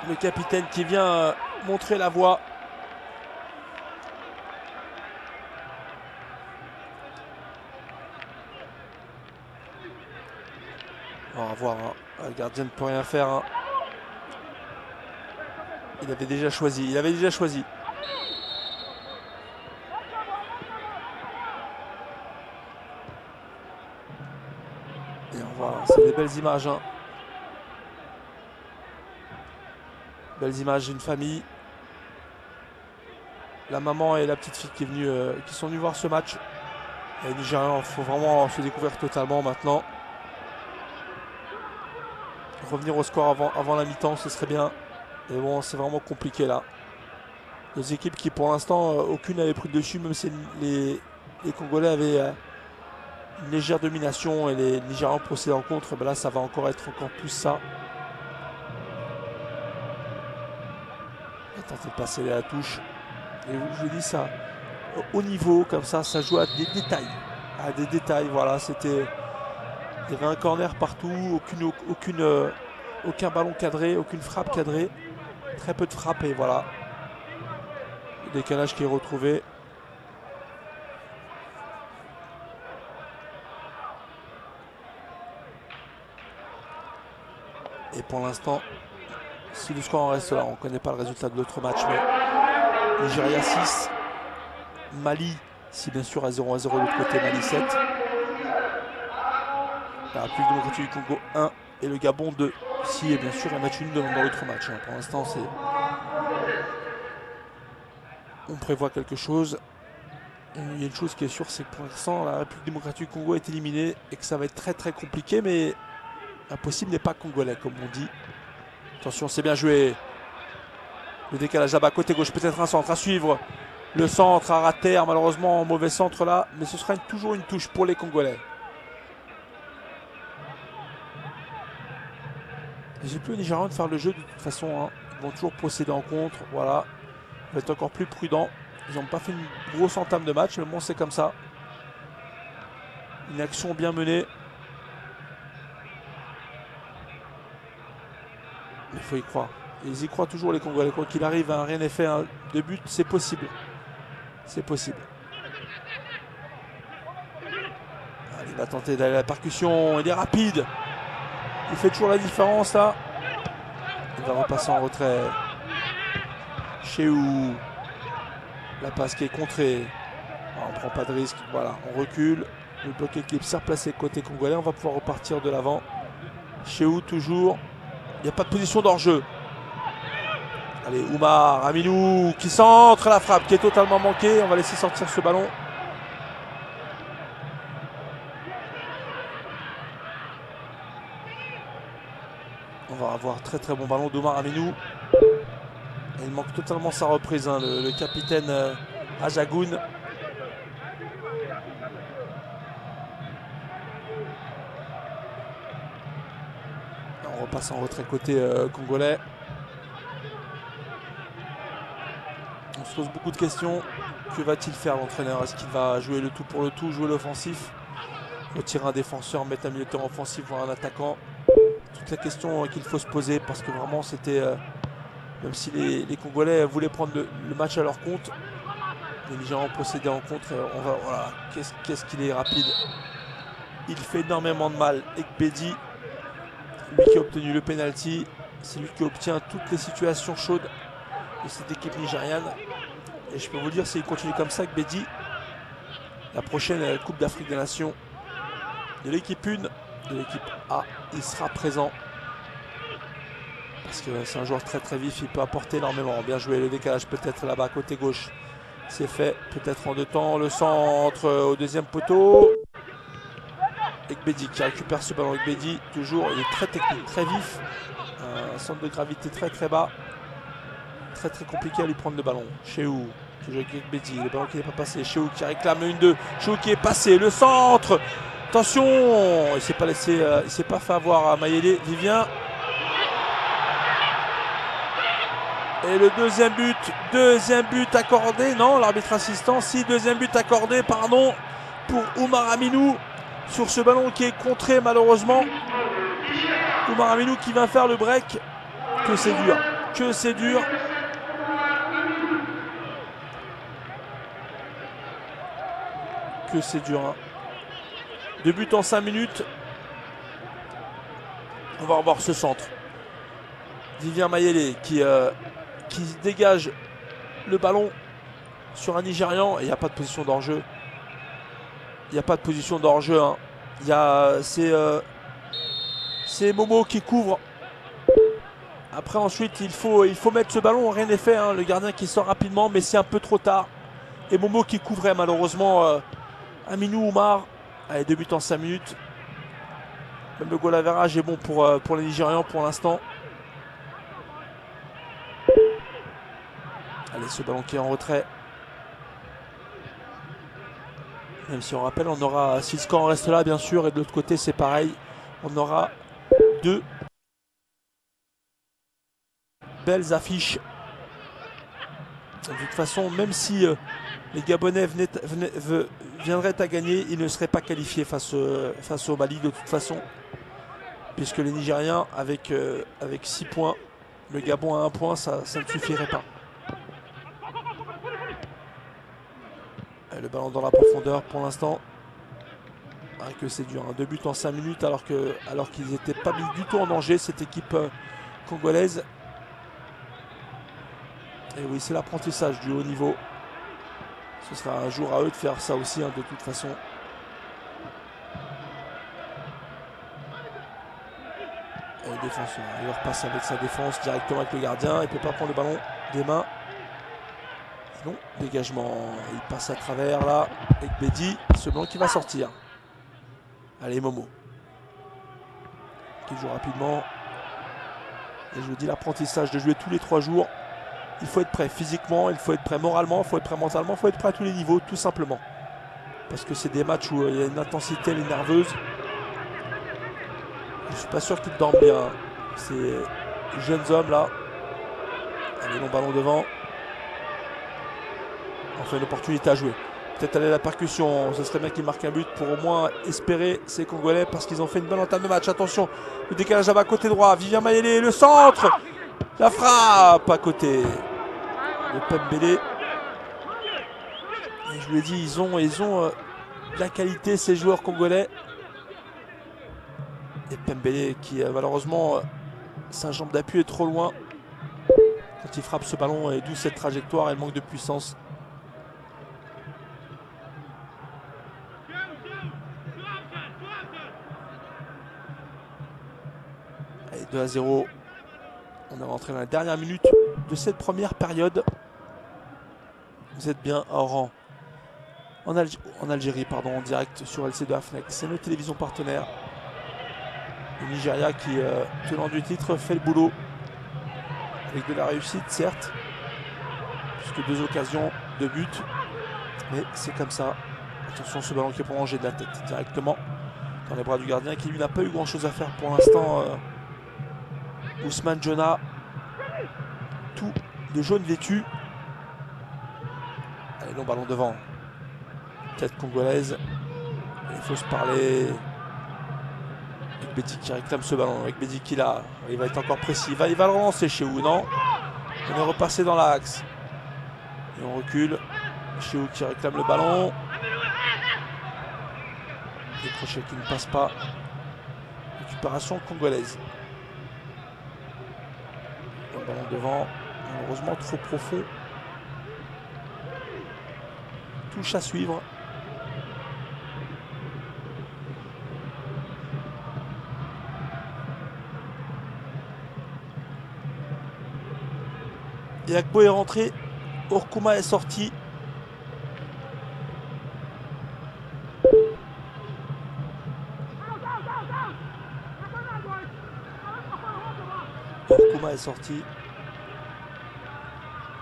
Le capitaine qui vient montrer la voie. On va voir, hein. Le gardien ne peut rien faire. Hein. Il avait déjà choisi. Et on voit, c'est des belles images. Hein. Belles images d'une famille. La maman et la petite fille qui sont venues voir ce match. Et les Nigérians, il faut vraiment se découvrir totalement maintenant. Revenir au score avant la mi-temps, ce serait bien. Et bon, c'est vraiment compliqué là. Deux équipes qui pour l'instant, aucune n'avait pris le dessus, même si les Congolais avaient une légère domination et les Nigérians procédaient en contre. Ben là, ça va encore être encore plus ça. On va tenter de passer à la touche. Et je vous dis ça, au niveau comme ça joue à des détails. À des détails, voilà, c'était... Il y avait un corner partout, aucun ballon cadré, aucune frappe cadrée. Très peu de frappes et voilà. Le décalage qui est retrouvé. Et pour l'instant, si le score en reste là, on ne connaît pas le résultat de l'autre match, mais Nigeria 6, Mali, si bien sûr à 0-0 de l'autre côté, Mali 7. La République démocratique du Congo 1 et le Gabon 2. Si et bien sûr un match nul dans l'autre match. Hein. Pour l'instant, on prévoit quelque chose. Et il y a une chose qui est sûre, c'est que pour l'instant, la République démocratique du Congo est éliminée et que ça va être très très compliqué, mais impossible n'est pas congolais, comme on dit. Attention, c'est bien joué. Le décalage là-bas, côté gauche, peut-être un centre à suivre. Le centre à rater, malheureusement, mauvais centre là, mais ce sera toujours une touche pour les Congolais. J'ai plus les Nigérians de faire le jeu de toute façon. Hein. Ils vont toujours procéder en contre. Voilà. Ils vont être encore plus prudents. Ils n'ont pas fait une grosse entame de match. Mais bon, c'est comme ça. Une action bien menée. Mais il faut y croire. Et ils y croient toujours les Congolais. Quoi qu'il arrive, hein, rien n'est fait. Hein. De but, c'est possible. C'est possible. Allez, il va tenter d'aller à la percussion. Il est rapide. Il fait toujours la différence là. Il va repasser en retrait. Chéou. La passe qui est contrée. On ne prend pas de risque. Voilà, on recule. Le bloc équipe s'est replacé côté congolais. On va pouvoir repartir de l'avant. Chéou toujours. Il n'y a pas de position d'hors-jeu. Allez, Oumar, Aminou qui centre la frappe qui est totalement manquée. On va laisser sortir ce ballon. On va avoir très très bon ballon d'Oumar Aminou. Et il manque totalement sa reprise, hein, le capitaine Ajagoun. On repasse en retrait côté congolais. On se pose beaucoup de questions. Que va-t-il faire l'entraîneur? Est-ce qu'il va jouer le tout pour le tout, jouer l'offensif, retirer un défenseur, mettre un milieu de terrain offensif, voire un attaquant? Toute la question qu'il faut se poser, parce que vraiment c'était, même si les Congolais voulaient prendre le match à leur compte, les Nigérians procédaient en contre. On va, voilà, qu'est-ce qu'il est rapide. Il fait énormément de mal. Ekbedi, lui qui a obtenu le penalty, c'est lui qui obtient toutes les situations chaudes de cette équipe nigériane. Et je peux vous dire, s'il continue comme ça, Ekbedi, la prochaine Coupe d'Afrique des Nations de l'équipe 1, de l'équipe A, il sera présent. Parce que c'est un joueur très très vif, il peut apporter énormément. Bien joué, le décalage peut-être là-bas côté gauche. C'est fait, peut-être en deux temps. Le centre au deuxième poteau. Ekbedi qui récupère ce ballon. Ekbedi, toujours, il est très technique, très vif. Un centre de gravité très très bas. Très très compliqué à lui prendre le ballon. Chéou qui joue avec Ekbedi, le ballon qui n'est pas passé. Chéou qui réclame une 2. Chéou qui est passé, le centre. Attention, il ne s'est pas laissé, il s'est pas fait avoir à Mayele. Vivien, Et le deuxième but accordé, non, l'arbitre assistant, si, deuxième but accordé, pardon, pour Oumar Aminou, sur ce ballon qui est contré malheureusement. Oumar Aminou qui va faire le break. Que c'est dur, que c'est dur. Que c'est dur, hein. 2 buts en 5 minutes. On va revoir ce centre. Vivian Mayele qui dégage le ballon sur un Nigérian. Et il n'y a pas de position d'hors-jeu. Il n'y a pas de position d'hors-jeu, hein. C'est Momo qui couvre. Après ensuite il faut mettre ce ballon, rien n'est fait, hein. Le gardien qui sort rapidement mais c'est un peu trop tard. Et Momo qui couvrait malheureusement Aminou Oumar. Allez, 2 buts en 5 minutes. Même le goal average est bon pour les Nigérians pour l'instant. Allez, ce ballon qui est en retrait. Même si on rappelle, on aura, si le score reste là bien sûr, et de l'autre côté c'est pareil, on aura 2 belles affiches. De toute façon, même si les Gabonais viendraient à gagner, ils ne seraient pas qualifiés face au Mali de toute façon. Puisque les Nigériens, avec 6 points, le Gabon à 1 point, ça ne suffirait pas. Le ballon dans la profondeur pour l'instant. Ah, que c'est dur, hein. 2 buts en 5 minutes alors qu'ils n'étaient pas mis du tout en danger, cette équipe congolaise. Et oui, c'est l'apprentissage du haut niveau. Ce sera un jour à eux de faire ça aussi, hein, de toute façon. Et le défenseur, il repasse avec sa défense directement avec le gardien. Il ne peut pas prendre le ballon des mains. Non, dégagement. Il passe à travers là avec Bédi. Ce ballon qui va sortir. Allez, Momo. Qui joue rapidement. Et je vous dis, l'apprentissage de jouer tous les 3 jours. Il faut être prêt physiquement, il faut être prêt moralement, il faut être prêt mentalement, il faut être prêt à tous les niveaux, tout simplement. Parce que c'est des matchs où il y a une intensité, elle est nerveuse. Je ne suis pas sûr qu'ils dorment bien. Ces jeunes hommes là. Allez, long ballon devant. Enfin, une opportunité à jouer. Peut-être aller à la percussion. Ce serait bien qu'ils marquent un but pour au moins espérer ces Congolais parce qu'ils ont fait une bonne entame de match. Attention, le décalage à bas côté droit. Vivian Mayele, le centre. La frappe à côté de Pembele. Et je vous l'ai dit, ils ont de la qualité, ces joueurs congolais. Et Pembele qui malheureusement sa jambe d'appui est trop loin quand il frappe ce ballon, et d'où cette trajectoire, elle manque de puissance. Allez, 2-0. On est rentré dans la dernière minute de cette première période. Vous êtes bien en rang en Algérie, pardon, en direct sur LC2 Afnec. C'est notre télévision partenaire. Le Nigeria qui, tenant du titre, fait le boulot. Avec de la réussite, certes. Puisque 2 occasions, 2 buts. Mais c'est comme ça. Attention, ce ballon qui est prolongé de la tête directement dans les bras du gardien, qui lui n'a pas eu grand chose à faire pour l'instant. Ousmane Djona, tout de jaune vêtu. Allez, long ballon devant. Tête congolaise. Il faut se parler. Avec Bédi qui réclame ce ballon. Avec Bédi qui l'a. Il va être encore précis. Il va le relancer chez Ou, non. On est repassé dans l'axe. Et on recule. Chez Ou qui réclame le ballon. Des crochets qui ne passent pas. Récupération congolaise. Le ballon devant, malheureusement trop profond. Touche à suivre. Et Agbo est rentré. Orkuma est sorti. Orkuma est sorti.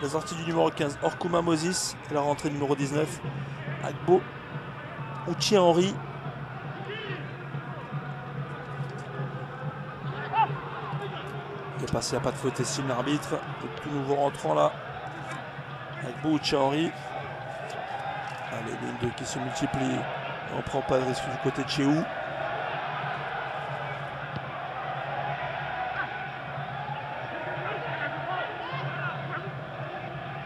La sortie du numéro 15, Orkuma Moses. Et la rentrée numéro 19, Agbo Uchi Henry. Il est passé, il n'y a pas de faute, estime l'arbitre. Le tout nouveau rentrant là, avec Bouchaori. Allez, les 2 qui se multiplient. On ne prend pas de risque du côté de Chéou.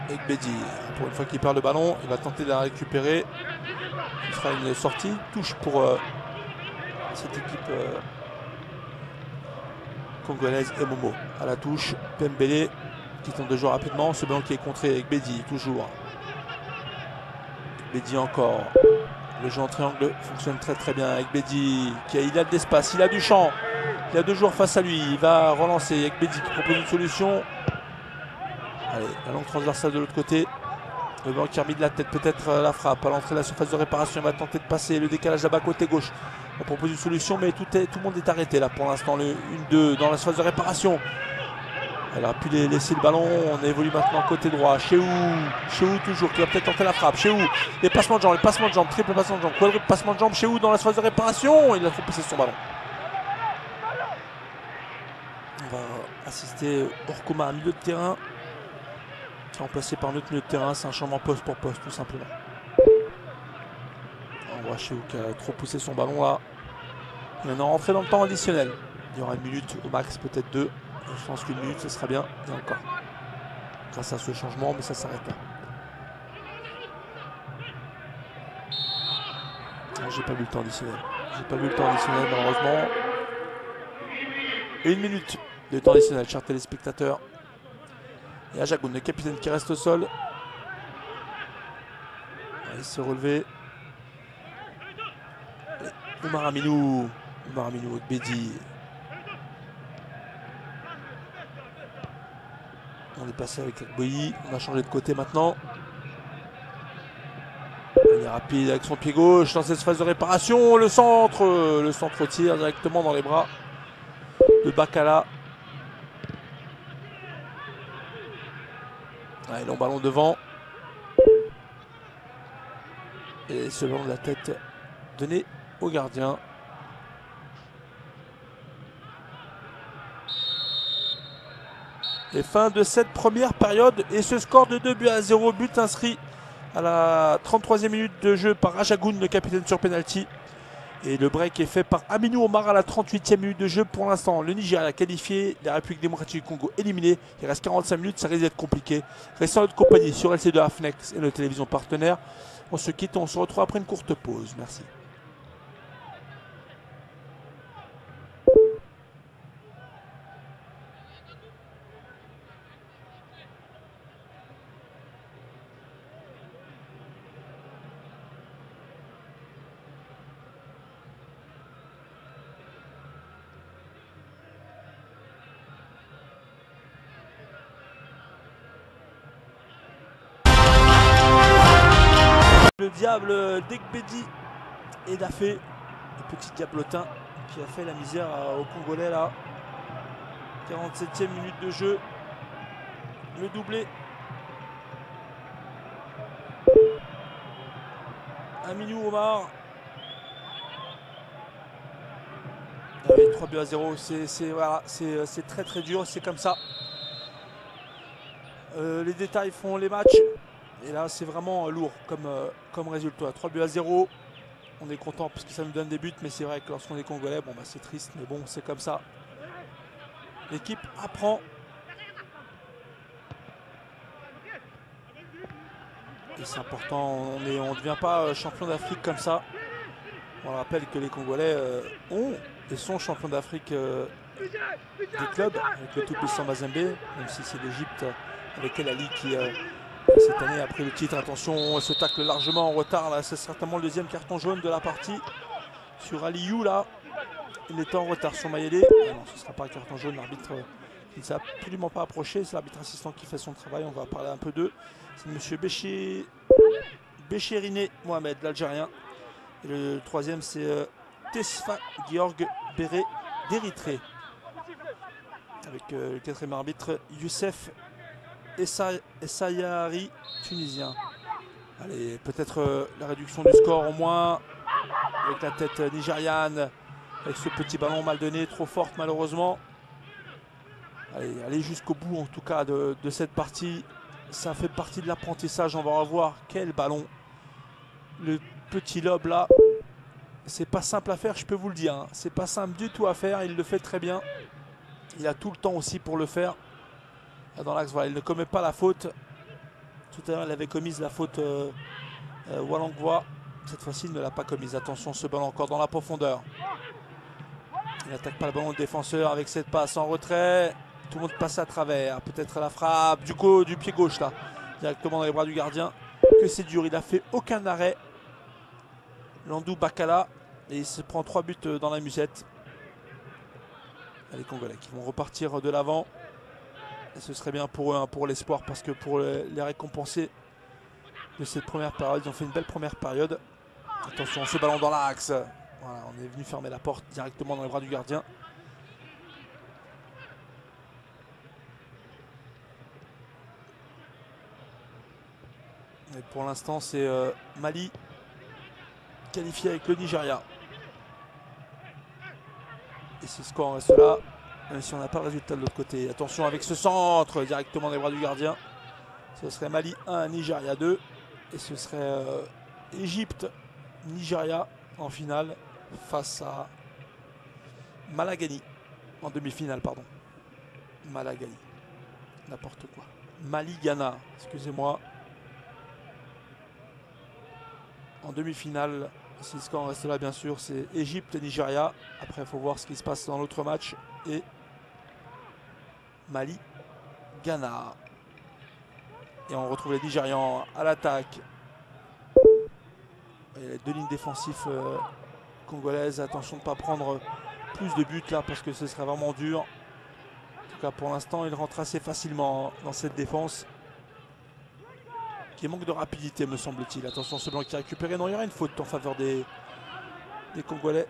Ekbedi, pour une fois qu'il perd le ballon, il va tenter de la récupérer. Ce sera une sortie, touche pour cette équipe congolaise. Et Momo à la touche, Pembele qui tente de jouer rapidement, ce ballon qui est contré. Ekbedi toujours. Ekbedi encore. Le jeu en triangle fonctionne très bien. Ekbedi il a de l'espace, il a du champ, il a 2 joueurs face à lui, il va relancer. Ekbedi qui propose une solution. Allez, la longue transversale de l'autre côté. Le ballon qui a remis de la tête, peut-être la frappe. À l'entrée de la surface de réparation, il va tenter de passer. Le décalage là-bas côté gauche. On propose une solution, mais tout le monde est arrêté là pour l'instant. Le 1-2 dans la surface de réparation. Elle a pu laisser le ballon. On évolue maintenant côté droit. Chéou toujours, qui va peut-être tenter la frappe. Chéou, les passements de jambes, triple passement de jambes, quadruple passement de jambes. Chéou dans la surface de réparation. Il a trop poussé son ballon. On va assister Orkoma à milieu de terrain. Remplacé par notre milieu de terrain, c'est un changement poste pour poste tout simplement. On voit Chéou qui a trop poussé son ballon là. Il en est rentré dans le temps additionnel. Il y aura 1 minute au max, peut-être 2. Je pense qu'1 minute ce sera bien. Et encore. Grâce à ce changement, mais ça s'arrête là. J'ai pas vu le temps additionnel. Malheureusement. 1 minute de temps additionnel, chers téléspectateurs. Et Ajagoun, le capitaine qui reste au sol. Il se relever. Oumar Aminou, Ekbedi. On est passé avec Ekboyi. On a changé de côté maintenant. Il est rapide avec son pied gauche dans cette phase de réparation. Le centre tire directement dans les bras de Bakala. Allez, long ballon devant. Et ce ballon de la tête donné au gardien. Et fin de cette première période. Et ce score de 2-0, but inscrit à la 33e minute de jeu par Ajagoun, le capitaine sur penalty. Et le break est fait par Aminou Omar à la 38e minute de jeu. Pour l'instant, le Nigeria a qualifié, la République démocratique du Congo éliminée. Il reste 45 minutes, ça risque d'être compliqué. Restez en notre compagnie sur LC2 Afnex et nos télévisions partenaires. On se quitte, on se retrouve après une courte pause. Merci. Le diable d'Ekbedi et Dafé, le petit diablotin qui a fait la misère aux Congolais là. 47e minute de jeu. Le doublé. Aminou Omar. Ah oui, 3-0. Voilà, c'est très dur, c'est comme ça. Les détails font les matchs. Et là, c'est vraiment lourd comme résultat. 3-0. On est content parce que ça nous donne des buts, mais c'est vrai que lorsqu'on est congolais, bon, bah, c'est triste, mais bon, c'est comme ça. L'équipe apprend. Et c'est important, on ne devient pas champion d'Afrique comme ça. On rappelle que les Congolais ont et sont champions d'Afrique des clubs, avec le tout-puissant Mazembe, même si c'est l'Égypte avec El Ali qui... cette année a pris le titre. Attention, ce tacle largement en retard là, c'est certainement le deuxième carton jaune de la partie sur Aliou là. Il est en retard sur Mayele. Ah non, ce ne sera pas un carton jaune, l'arbitre qui ne s'est absolument pas approché, c'est l'arbitre assistant qui fait son travail. On va parler un peu d'eux. C'est monsieur Béchériné Mohamed, l'Algérien. Et le troisième c'est Tesfa Georg Béré d'Érythrée. Avec le quatrième arbitre Youssef Essayari, tunisien. Allez, peut-être la réduction du score au moins, avec la tête nigériane, avec ce petit ballon mal donné, trop forte malheureusement. aller jusqu'au bout en tout cas de cette partie. Ça fait partie de l'apprentissage. On va revoir quel ballon. Le petit lob là, c'est pas simple à faire, je peux vous le dire. Hein. C'est pas simple du tout à faire. Il le fait très bien. Il a tout le temps aussi pour le faire. Là, dans l'axe, voilà, il ne commet pas la faute. Tout à l'heure, il avait commise la faute Walangwa. Cette fois-ci, il ne l'a pas commise. Attention, ce ballon encore dans la profondeur. Il n'attaque pas le ballon de défenseur avec cette passe en retrait. Tout le monde passe à travers. Peut-être la frappe du pied gauche là. Directement dans les bras du gardien. Que c'est dur. Il n'a fait aucun arrêt. Landou Bakala. Et il se prend 3 buts dans la musette. Les Congolais qui vont repartir de l'avant. Et ce serait bien pour eux, hein, pour l'espoir. Parce que pour les récompenser de cette première période, ils ont fait une belle première période. Attention, ce ballon dans l'axe. Voilà, on est venu fermer la porte directement dans les bras du gardien. Et pour l'instant, c'est Mali qualifié avec le Nigeria. Et ce score reste là, même si on n'a pas le résultat de l'autre côté. Attention avec ce centre directement dans les bras du gardien. Ce serait Mali 1, Nigeria 2. Et ce serait Égypte, Nigeria en finale face à Malagani. En demi-finale, pardon. Malagani. N'importe quoi. Mali-Ghana, excusez-moi. En demi-finale, si le score reste là, bien sûr, c'est Égypte et Nigeria. Après, il faut voir ce qui se passe dans l'autre match. Et Mali-Ghana. Et on retrouve les Nigérians à l'attaque. Et les 2 lignes défensives congolaises. Attention de ne pas prendre plus de buts là parce que ce serait vraiment dur. En tout cas, pour l'instant, ils rentrent assez facilement dans cette défense. Qui manque de rapidité, me semble-t-il. Attention, ce blanc qui est récupéré. Non, il y aura une faute en faveur des Congolais.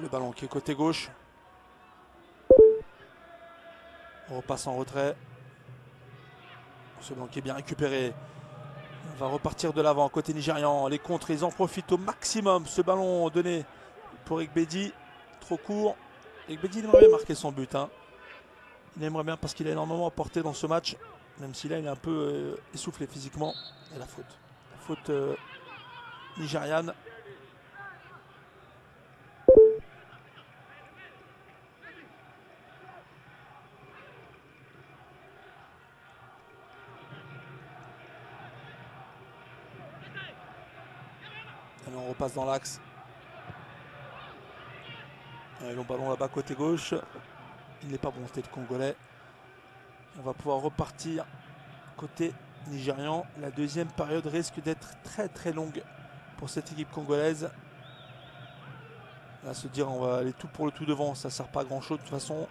Le ballon qui est côté gauche. On repasse en retrait. Ce ballon qui est bien récupéré. On va repartir de l'avant côté nigérian. Les contres, ils en profitent au maximum. Ce ballon donné pour Ekbedi. Trop court. Ekbedi, il aimerait bien marquer son but. Hein. Il aimerait bien parce qu'il a énormément apporté dans ce match. Même si là, il est un peu essoufflé physiquement. Et la faute. La faute nigériane. Allez, on repasse dans l'axe. Le ballon là-bas côté gauche. Il n'est pas bon, c'était le Congolais. On va pouvoir repartir côté nigérian. La deuxième période risque d'être très très longue pour cette équipe congolaise. Là, se dire on va aller tout pour le tout devant, ça ne sert pas à grand chose de toute façon.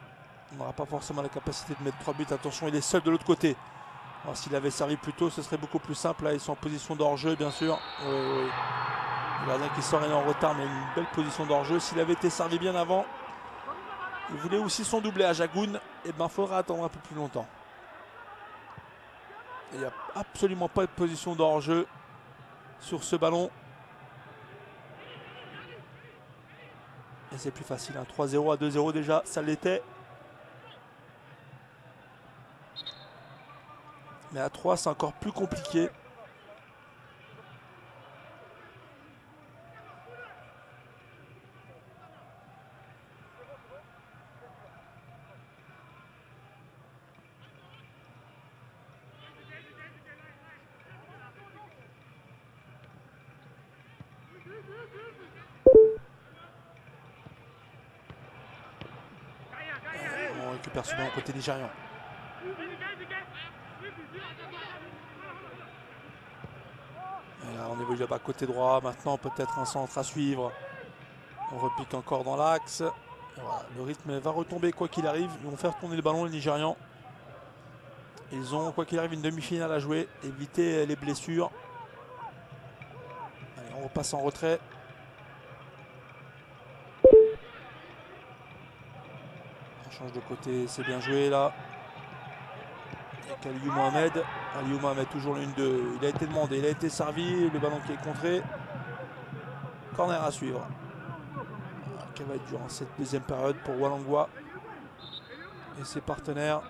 On n'aura pas forcément la capacité de mettre 3 buts. Attention, il est seul de l'autre côté. Alors s'il avait servi plus tôt, ce serait beaucoup plus simple. Là, ils sont en position d'hors-jeu, bien sûr. Le gardien qui sort est en retard, mais une belle position d'hors-jeu. S'il avait été servi bien avant, il voulait aussi son doublé à Jagoun. Et ben, il faudra attendre un peu plus longtemps. Il n'y a absolument pas de position d'hors-jeu sur ce ballon. Et c'est plus facile. Hein. 3-0 à 2-0 déjà, ça l'était. Mais à 3, c'est encore plus compliqué. On récupère ce ballon côté nigérian. Et là, on évolue là-bas côté droit. Maintenant, peut-être un centre à suivre. On repique encore dans l'axe. Voilà, le rythme va retomber quoi qu'il arrive. Ils vont faire tourner le ballon, les Nigérians. Ils ont, quoi qu'il arrive, une demi-finale à jouer. Éviter les blessures. Allez, on repasse en retrait. change de côté, c'est bien joué là. Avec Aliou Mohamed. Aliou Mohamed toujours l'une de. Il a été demandé, il a été servi, le ballon qui est contré. Corner à suivre. Qui va être durant cette deuxième période pour Walangwa et ses partenaires.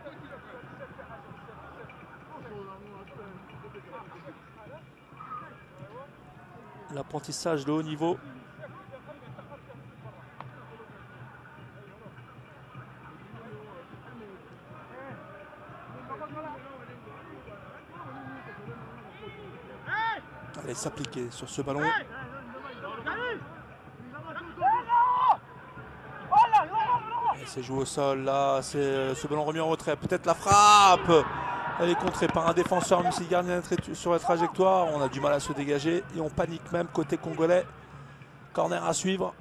L'apprentissage de haut niveau. Allez, s'appliquer sur ce ballon. Et c'est joué au sol là, c'est ce ballon remis en retrait. Peut-être la frappe. Elle est contrée par un défenseur, même si le gardien est sur la trajectoire. On a du mal à se dégager et on panique même côté congolais. Corner à suivre.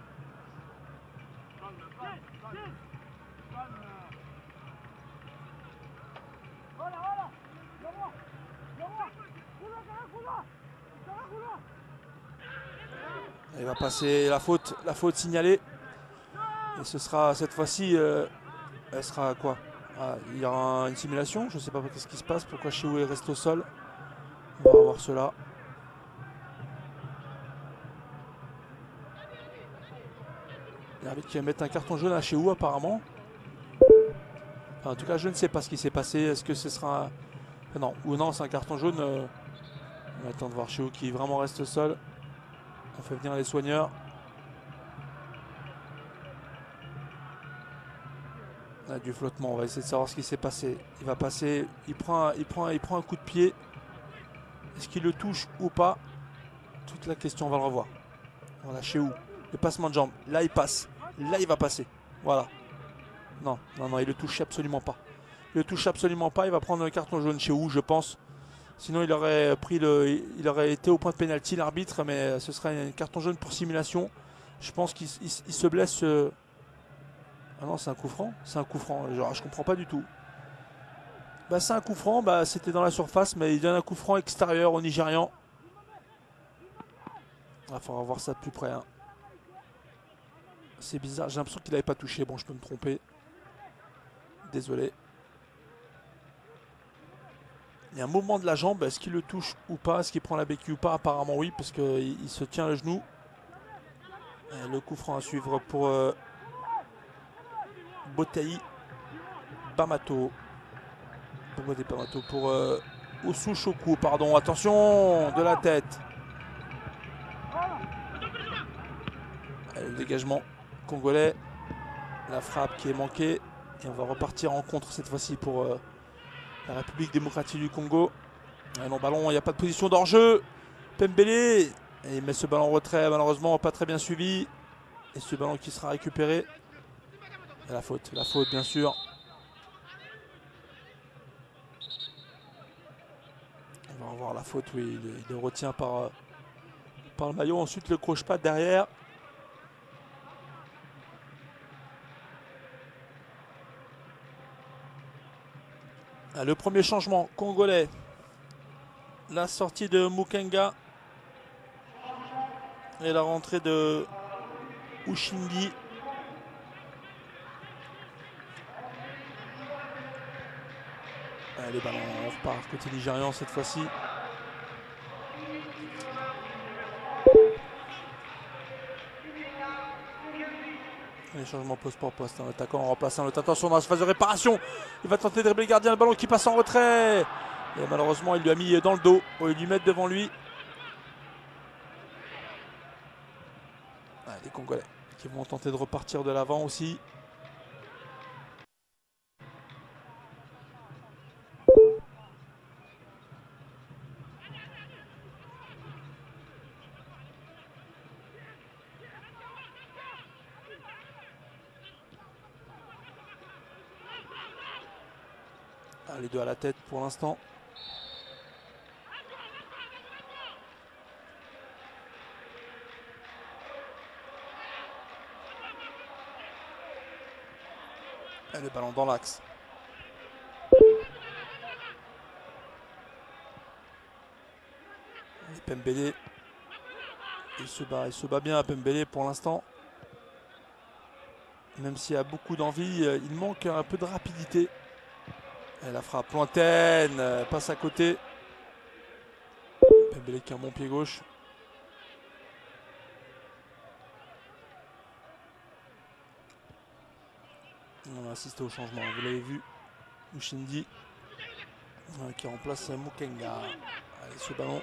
Il va passer la faute signalée. Et ce sera cette fois-ci, elle sera quoi? Il y aura une simulation, je ne sais pas ce qui se passe, pourquoi Chéou reste au sol. On va voir cela. L'arbitre qui va mettre un carton jaune à Chéou apparemment. Enfin, en tout cas, je ne sais pas ce qui s'est passé. Est-ce que ce sera... non, ou non, c'est un carton jaune. On attend de voir Chéou qui vraiment reste au sol. On fait venir les soigneurs. On a du flottement, on va essayer de savoir ce qui s'est passé. Il va passer, il prend un coup de pied. Est-ce qu'il le touche ou pas? Toute la question, on va le revoir. Voilà, Chéou, le passement de jambe. Là, il passe. Là, il va passer. Voilà. Non, il le touche absolument pas. Il le touche absolument pas. Il va prendre un carton jaune Chéou, je pense. Sinon, il aurait été au point de pénalty, l'arbitre, mais ce serait un carton jaune pour simulation. Je pense qu'il se blesse. Ah non, c'est un coup franc. C'est un coup franc. Genre, je comprends pas du tout. Bah, c'est un coup franc. Bah, c'était dans la surface, mais il donne un coup franc extérieur au Nigérian. Il faudra voir ça de plus près. Hein. C'est bizarre. J'ai l'impression qu'il n'avait pas touché. Bon, je peux me tromper. Désolé. Il y a un mouvement de la jambe. Est-ce qu'il le touche ou pas? Est-ce qu'il prend la béquille ou pas? Apparemment, oui, parce qu'il se tient le genou. Et le coup franc à suivre pour Botaï Bamato. Pour Osu Shoku, pardon. Attention, de la tête. Allez, le dégagement congolais. La frappe qui est manquée. Et on va repartir en contre cette fois-ci pour la République démocratique du Congo. Un long ballon, il n'y a pas de position d'hors-jeu. Pembele. Et il met ce ballon en retrait, malheureusement, pas très bien suivi. Et ce ballon qui sera récupéré. Et la faute bien sûr. On va revoir la faute, oui, il le retient par le maillot. Ensuite, le croche-patte derrière. Le premier changement congolais. La sortie de Mukenga. Et la rentrée de Ushindi. Les ballons, on repart côté nigérian cette fois-ci. Les changements poste pour poste. Un attaquant en remplaçant l'autre. Attention dans la phase de réparation. Il va tenter de dribbler le gardien. Le ballon qui passe en retrait. Et malheureusement, il lui a mis dans le dos. Au lieu de lui mettre devant lui. Les Congolais qui vont tenter de repartir de l'avant aussi. Les deux à la tête pour l'instant. Le ballon dans l'axe. Pembele. Il se bat bien à Pembele pour l'instant. Même s'il y a beaucoup d'envie, il manque un peu de rapidité. Et la frappe lointaine, passe à côté. Pembele qui a un bon pied gauche. On va assister au changement, vous l'avez vu. Ushindi qui remplace Mukenga. Allez, ce ballon.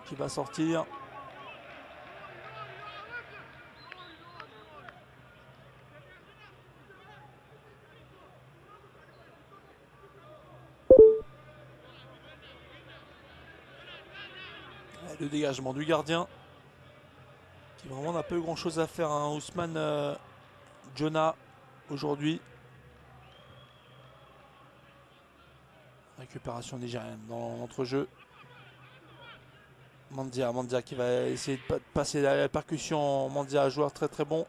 Qui va sortir. Le dégagement du gardien. Qui vraiment n'a pas eu grand chose à faire. Hein. Ousmane Jonah aujourd'hui. Récupération nigérienne dans l'entrejeu. Mandia qui va essayer de passer la percussion. Mandia, joueur très très bon.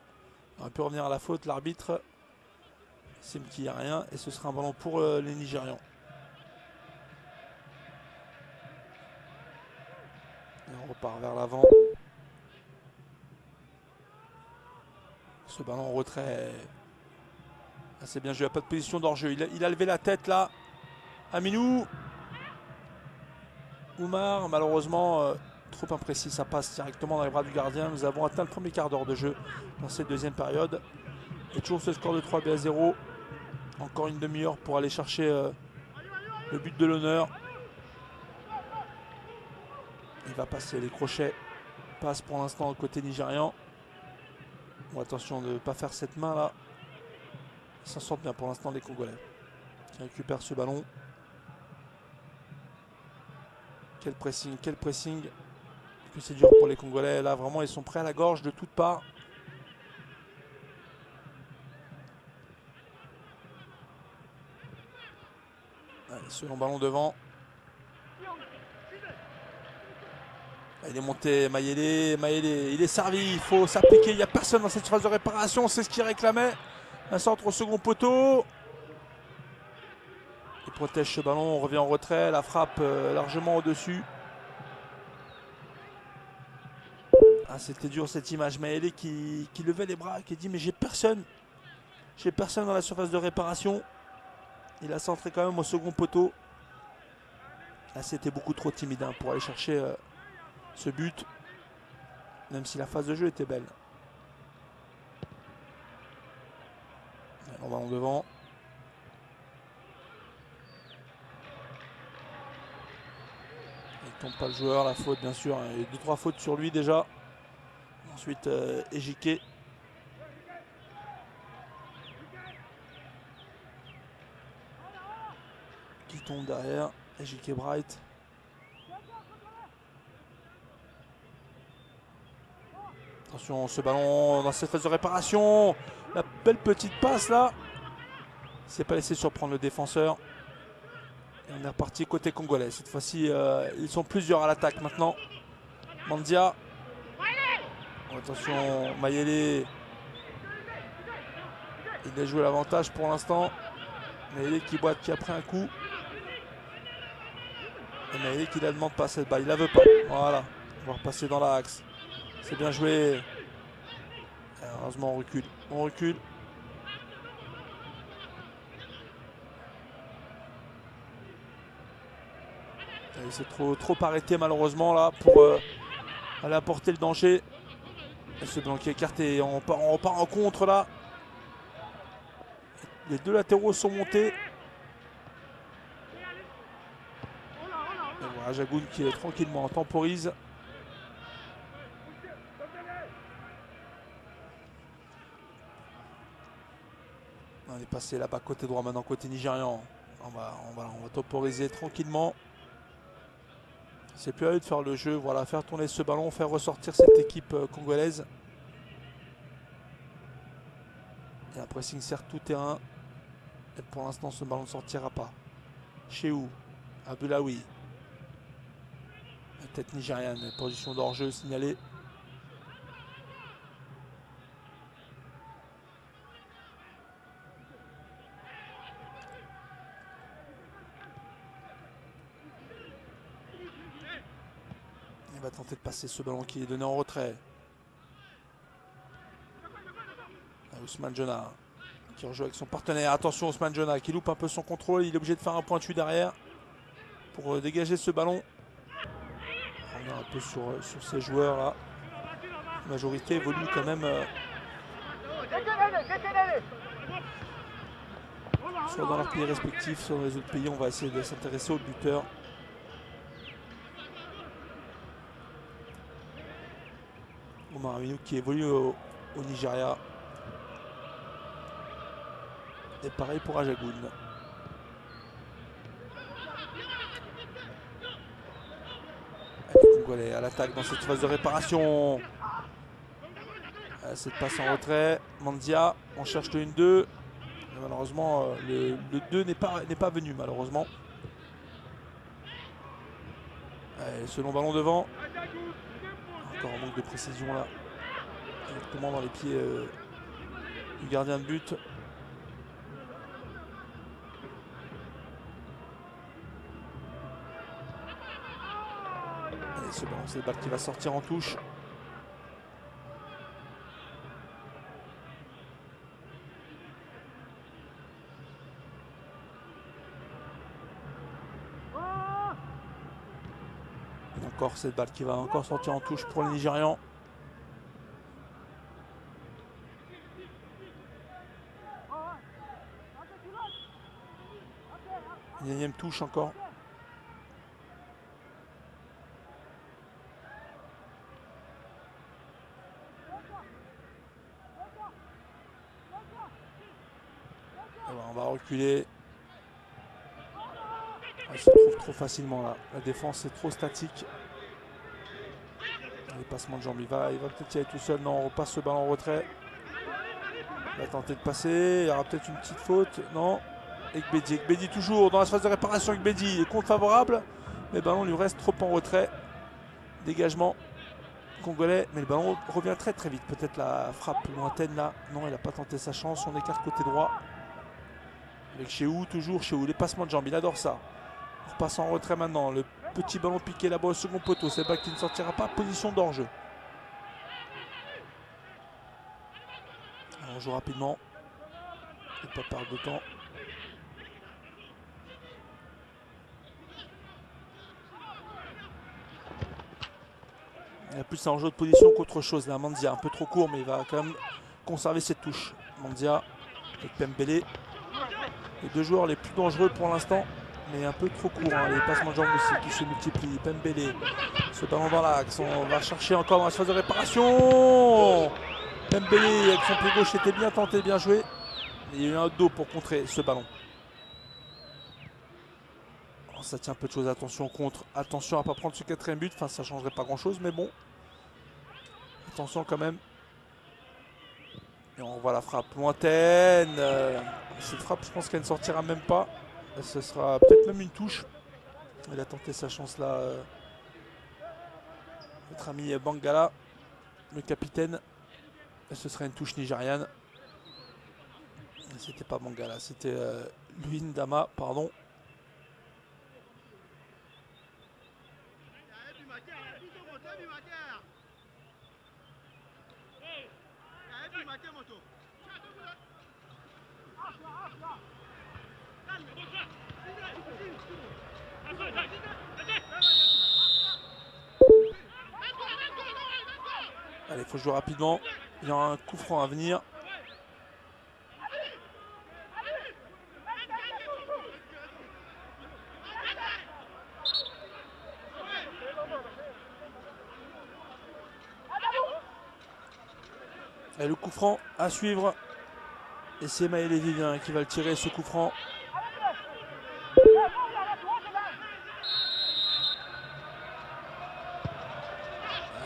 On peut revenir à la faute. L'arbitre estime qu'il n'y a rien. Et ce sera un ballon pour les Nigérians. Et on repart vers l'avant. Ce ballon en retrait. Assez bien joué. Il n'y a pas de position d'hors-jeu. Il a levé la tête là. Aminou. Oumar, malheureusement, trop imprécis. Ça passe directement dans les bras du gardien. Nous avons atteint le premier quart d'heure de jeu dans cette deuxième période. Et toujours ce score de 3-0. Encore une demi-heure pour aller chercher le but de l'honneur. Il va passer les crochets. Passe pour l'instant côté nigérian. Bon, attention de ne pas faire cette main là. Ils s'en sortent bien pour l'instant les Congolais. Qui récupèrent ce ballon. Quel pressing, quel pressing. Que c'est dur pour les Congolais. Là vraiment ils sont prêts à la gorge de toutes parts. Allez, ce long ballon devant. Il est monté, Mayele, il est servi, il faut s'appliquer, il n'y a personne dans cette phase de réparation, c'est ce qu'il réclamait. Un centre au second poteau. Il protège ce ballon, on revient en retrait, la frappe largement au-dessus. Ah, c'était dur cette image, Mayele qui levait les bras, qui dit mais j'ai personne dans la surface de réparation. Il a centré quand même au second poteau. Là c'était beaucoup trop timide hein, pour aller chercher ce but. Même si la phase de jeu était belle. On va en devant. Il tombe pas le joueur, la faute bien sûr. Il y a 2-3 fautes sur lui déjà. Ensuite Ejike. Qui tombe derrière. Ejike Bright. Attention, ce ballon dans cette phase de réparation. La belle petite passe là. Il ne s'est pas laissé surprendre le défenseur. Et on est reparti côté congolais. Cette fois-ci, ils sont plusieurs à l'attaque maintenant. Mandia. Oh, attention, Mayele. Il a joué l'avantage pour l'instant. Mayele qui boite, qui a pris un coup. Et Mayele qui la demande pas cette balle. Il la veut pas. Voilà. On va repasser dans l'axe. C'est bien joué. Et heureusement, on recule. On recule. Il s'est trop arrêté malheureusement là pour aller apporter le danger. Et ce blanc qui est écarté. On part en contre là. Les deux latéraux sont montés. Et voilà, Jagoun qui est tranquillement temporise. On est passé là-bas côté droit maintenant, côté nigérian. On va temporiser tranquillement. C'est plus à eux de faire le jeu. Voilà, faire tourner ce ballon, faire ressortir cette équipe congolaise. Il y a un pressing certes tout terrain. Et pour l'instant, ce ballon ne sortira pas. Chéou, Abdoulaoui. La tête nigériane, position d'hors-jeu signalée. va tenter de passer ce ballon qui est donné en retrait. Ousmane Jona qui rejoue avec son partenaire. Attention, Ousmane Jona qui loupe un peu son contrôle. Il est obligé de faire un pointu derrière pour dégager ce ballon. On revient un peu sur ces joueurs là. La majorité évolue quand même soit dans leurs pays respectifs, soit dans les autres pays. On va essayer de s'intéresser aux buteurs. Omar Aminou qui évolue au Nigeria. Et pareil pour Ajagoun. Les Congolais à l'attaque dans cette phase de réparation. Cette passe en retrait. Mandia, on cherche le 1-2. Malheureusement, le 2 n'est pas venu, malheureusement. Allez, ce long ballon devant. Encore un manque de précision là. Directement dans les pieds du gardien de but. Allez, ce ballon, c'est le balle qui va sortir en touche. Et encore cette balle qui va encore sortir en touche pour les Nigérians. Une énième touche encore. On va reculer. Il se trouve trop facilement là. La défense est trop statique. Les passements de jambes, il va peut-être y aller tout seul. Non, on repasse ce ballon en retrait. Il va tenter de passer. Il y aura peut-être une petite faute. Non. Ekbedi toujours dans la phase de réparation. Ekbedi, compte favorable. Mais le ballon lui reste trop en retrait. Dégagement congolais. Mais le ballon revient très très vite. Peut-être la frappe lointaine là. Non, il n'a pas tenté sa chance. On écarte côté droit. Avec Chéhou, toujours Chéhou. Les passements de jambes, il adore ça. On repasse en retrait maintenant. Le petit ballon piqué là-bas au second poteau. C'est pas qui ne sortira pas. Position d'hors-jeu. On joue rapidement. Et pas perdre de temps. Il y a plus un jeu de position qu'autre chose là. Mandia un peu trop court, mais il va quand même conserver cette touche. Mandia avec Pembele. Les deux joueurs les plus dangereux pour l'instant, mais un peu trop court. Hein. Les passements de jambes aussi qui se multiplient. Pembele, ce ballon dans l'axe. On va chercher encore dans la phase de réparation. Pembele avec son pied gauche était bien tenté, bien joué. Il y a eu un dos pour contrer ce ballon. Oh, ça tient peu de choses. Attention contre. Attention à ne pas prendre ce quatrième but. Enfin, ça ne changerait pas grand-chose, mais bon. Attention quand même. Et on voit la frappe lointaine. Cette frappe, je pense qu'elle ne sortira même pas. Ce sera peut-être même une touche. Il a tenté sa chance là. Notre ami Bangala, le capitaine. Et ce serait une touche nigériane. C'était pas Bangala, c'était Luindama, pardon. Allez, il faut jouer rapidement. Il y aura un coup franc à venir. Et le coup franc à suivre. Et c'est Maël Vivien qui va le tirer, ce coup franc.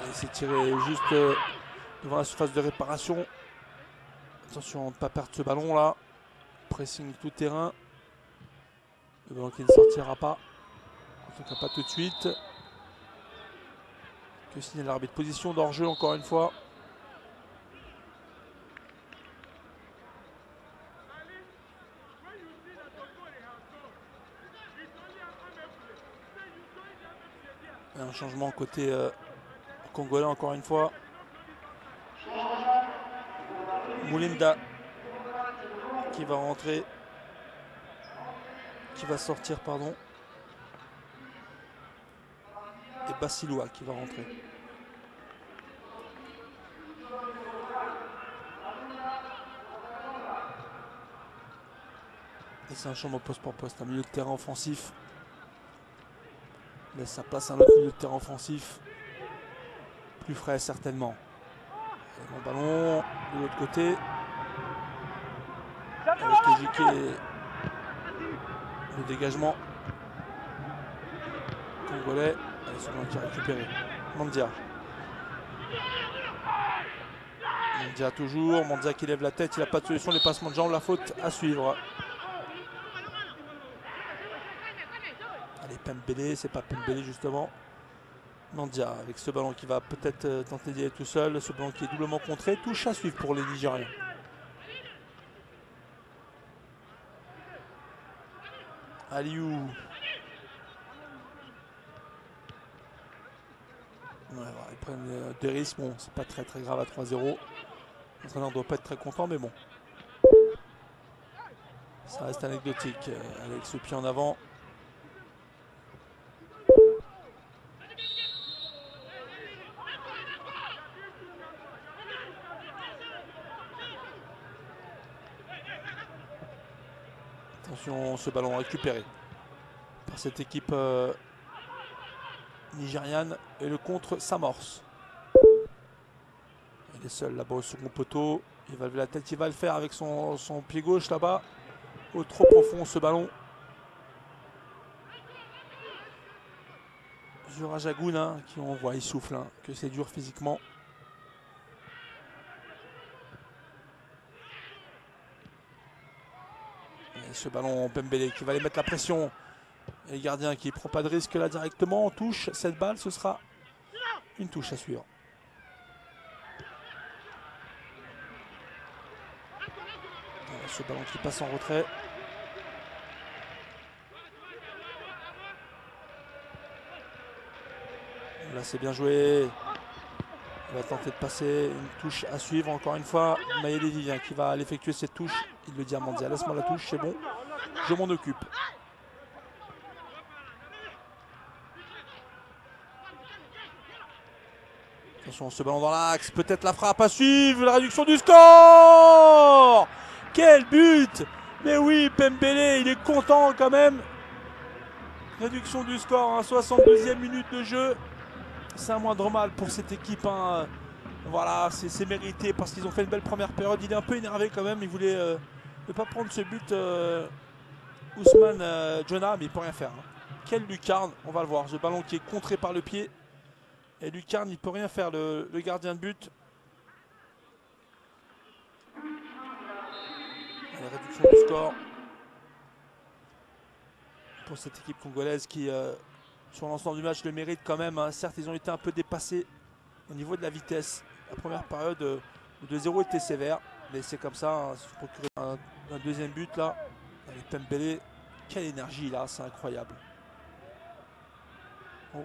Il s'est tiré juste devant la surface de réparation. Attention à ne pas perdre ce ballon là. Pressing tout terrain. Le ballon qui ne sortira pas. En tout cas pas tout de suite. Que signale l'arbitre? Position d'hors-jeu encore une fois. Un changement côté Congolais encore une fois. Moulinda qui va rentrer. Qui va sortir, pardon. Et Basiloa qui va rentrer. Et c'est un changement poste pour poste, un milieu de terrain offensif. Laisse sa place à un autre milieu de terrain offensif. Plus frais certainement. Et mon ballon de l'autre côté. Avec Ejike et le dégagement. Congolais. Allez, ce ballon qui a récupéré. Mandia. Mandia toujours. Mandia qui lève la tête. Il n'a pas de solution. Les passements de jambes. La faute à suivre. Allez, Pembele. C'est pas Pembele justement. Mandia avec ce ballon qui va peut-être tenter d'y aller tout seul. Ce ballon qui est doublement contré. Touche à suivre pour les Nigériens. Aliou. Ouais, ils prennent des risques. Bon, c'est pas très grave à 3-0. L'entraîneur ne doit pas être très content, mais bon. Ça reste anecdotique. Avec ce pied en avant. Attention, ce ballon récupéré par cette équipe nigériane. Et le contre s'amorce. Il est seul là-bas au second poteau. Il va lever la tête, il va le faire avec son pied gauche là-bas. Au trop profond ce ballon. Jurajagoun hein, qui on voit, il souffle, hein, que c'est dur physiquement. Et ce ballon, Pembele qui va aller mettre la pression. Et le gardien qui ne prend pas de risque là directement. On touche cette balle, ce sera une touche à suivre. Et ce ballon qui passe en retrait. Là c'est bien joué. Il va tenter de passer, une touche à suivre encore une fois. Mayele Vivien qui va effectuer cette touche. Il le dit à Mandia, laisse-moi la touche, c'est bon. Je m'en occupe. Attention, ce ballon dans l'axe, peut-être la frappe à suivre, la réduction du score. Quel but! Mais oui, Pembele, il est content quand même. Réduction du score, hein, 62e minute de jeu. C'est un moindre mal pour cette équipe. Hein. Voilà, c'est mérité parce qu'ils ont fait une belle première période. Il est un peu énervé quand même. Il voulait ne pas prendre ce but Ousmane Djona, mais il ne peut rien faire. Hein. Quel lucarne, on va le voir. Ce ballon qui est contré par le pied. Et lucarne, il ne peut rien faire, le gardien de but. La réduction du score pour cette équipe congolaise qui, sur l'ensemble du match, le mérite quand même. Hein. Certes, ils ont été un peu dépassés au niveau de la vitesse. La première période, le 2-0 était sévère, mais c'est comme ça. Hein. Se procurer un deuxième but là. Avec Pembele, quelle énergie là, c'est incroyable.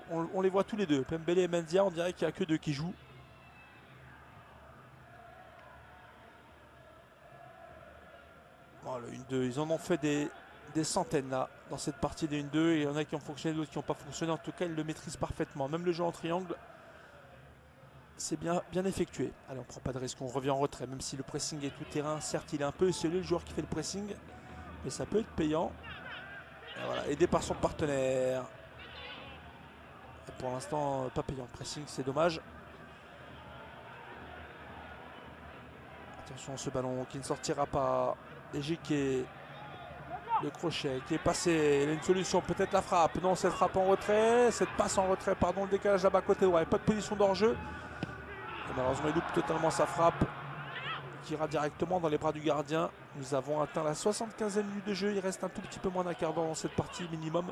On les voit tous les deux, Pembele et Mandia, on dirait qu'il n'y a que deux qui jouent. Voilà, le 1-2, ils en ont fait des centaines là, dans cette partie des 1-2. Et il y en a qui ont fonctionné, d'autres qui n'ont pas fonctionné. En tout cas, ils le maîtrisent parfaitement. Même le jeu en triangle, c'est bien effectué. Allez, on ne prend pas de risque, on revient en retrait. Même si le pressing est tout terrain, certes, il est un peu esselé, le joueur qui fait le pressing. Mais ça peut être payant. Et voilà, aidé par son partenaire. Et pour l'instant, pas payant. Le pressing, c'est dommage. Attention, ce ballon qui ne sortira pas. Ejike, le crochet qui est passé. Il a une solution, peut-être la frappe. Non, cette frappe en retrait. Cette passe en retrait, pardon, le décalage là-bas côté droit. Pas de position d'hors-jeu. Et malheureusement, il loupe totalement sa frappe. Qui ira directement dans les bras du gardien. Nous avons atteint la 75e minute de jeu. Il reste un tout petit peu moins d'un quart d'heure dans cette partie minimum.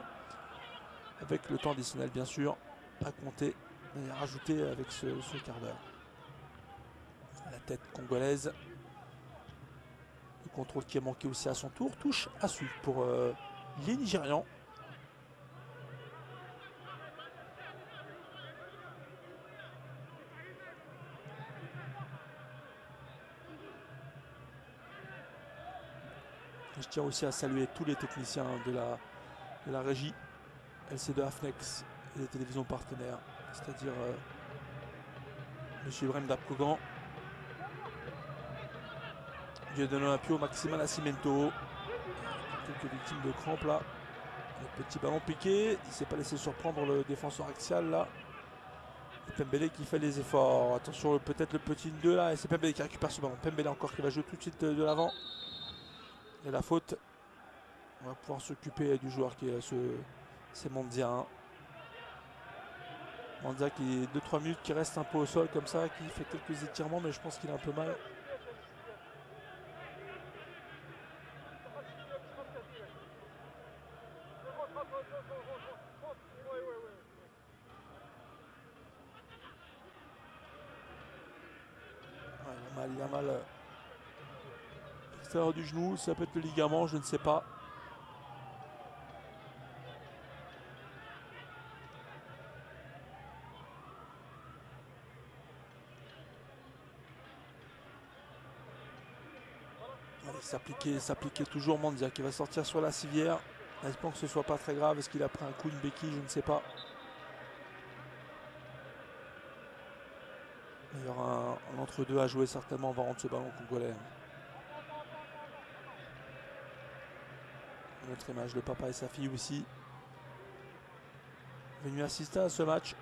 Avec le temps additionnel, bien sûr, à compter et à rajouter avec ce quart d'heure. La tête congolaise. Le contrôle qui a manqué aussi à son tour. Touche à suivre pour les Nigérians. Je tiens aussi à saluer tous les techniciens de la régie LC2 Afnex et les télévisions partenaires, c'est-à-dire M. Ibrahim Dapkogan, Dieudonné Olympio, Maxima Nascimento, quelques victimes de crampes là. Le petit ballon piqué, il ne s'est pas laissé surprendre le défenseur axial là. Pembele qui fait les efforts. Attention, peut-être le petit 2 là. Et c'est Pembele qui récupère ce ballon. Pembele encore qui va jouer tout de suite de l'avant. Et la faute. On va pouvoir s'occuper du joueur qui est c'est Mondia. Hein. Mondia qui est 2-3 minutes qui reste un peu au sol comme ça, qui fait quelques étirements, mais je pense qu'il a un peu mal. Il a mal. L'extérieur du genou, ça peut être le ligament, je ne sais pas. S'appliquer toujours Mondia qui va sortir sur la civière. Espérons que ce soit pas très grave. Est-ce qu'il a pris un coup, une béquille, je ne sais pas. Il y aura un entre-deux à jouer certainement. On va rendre ce ballon congolais. Une autre image de papa et sa fille aussi. Venu assister à ce match.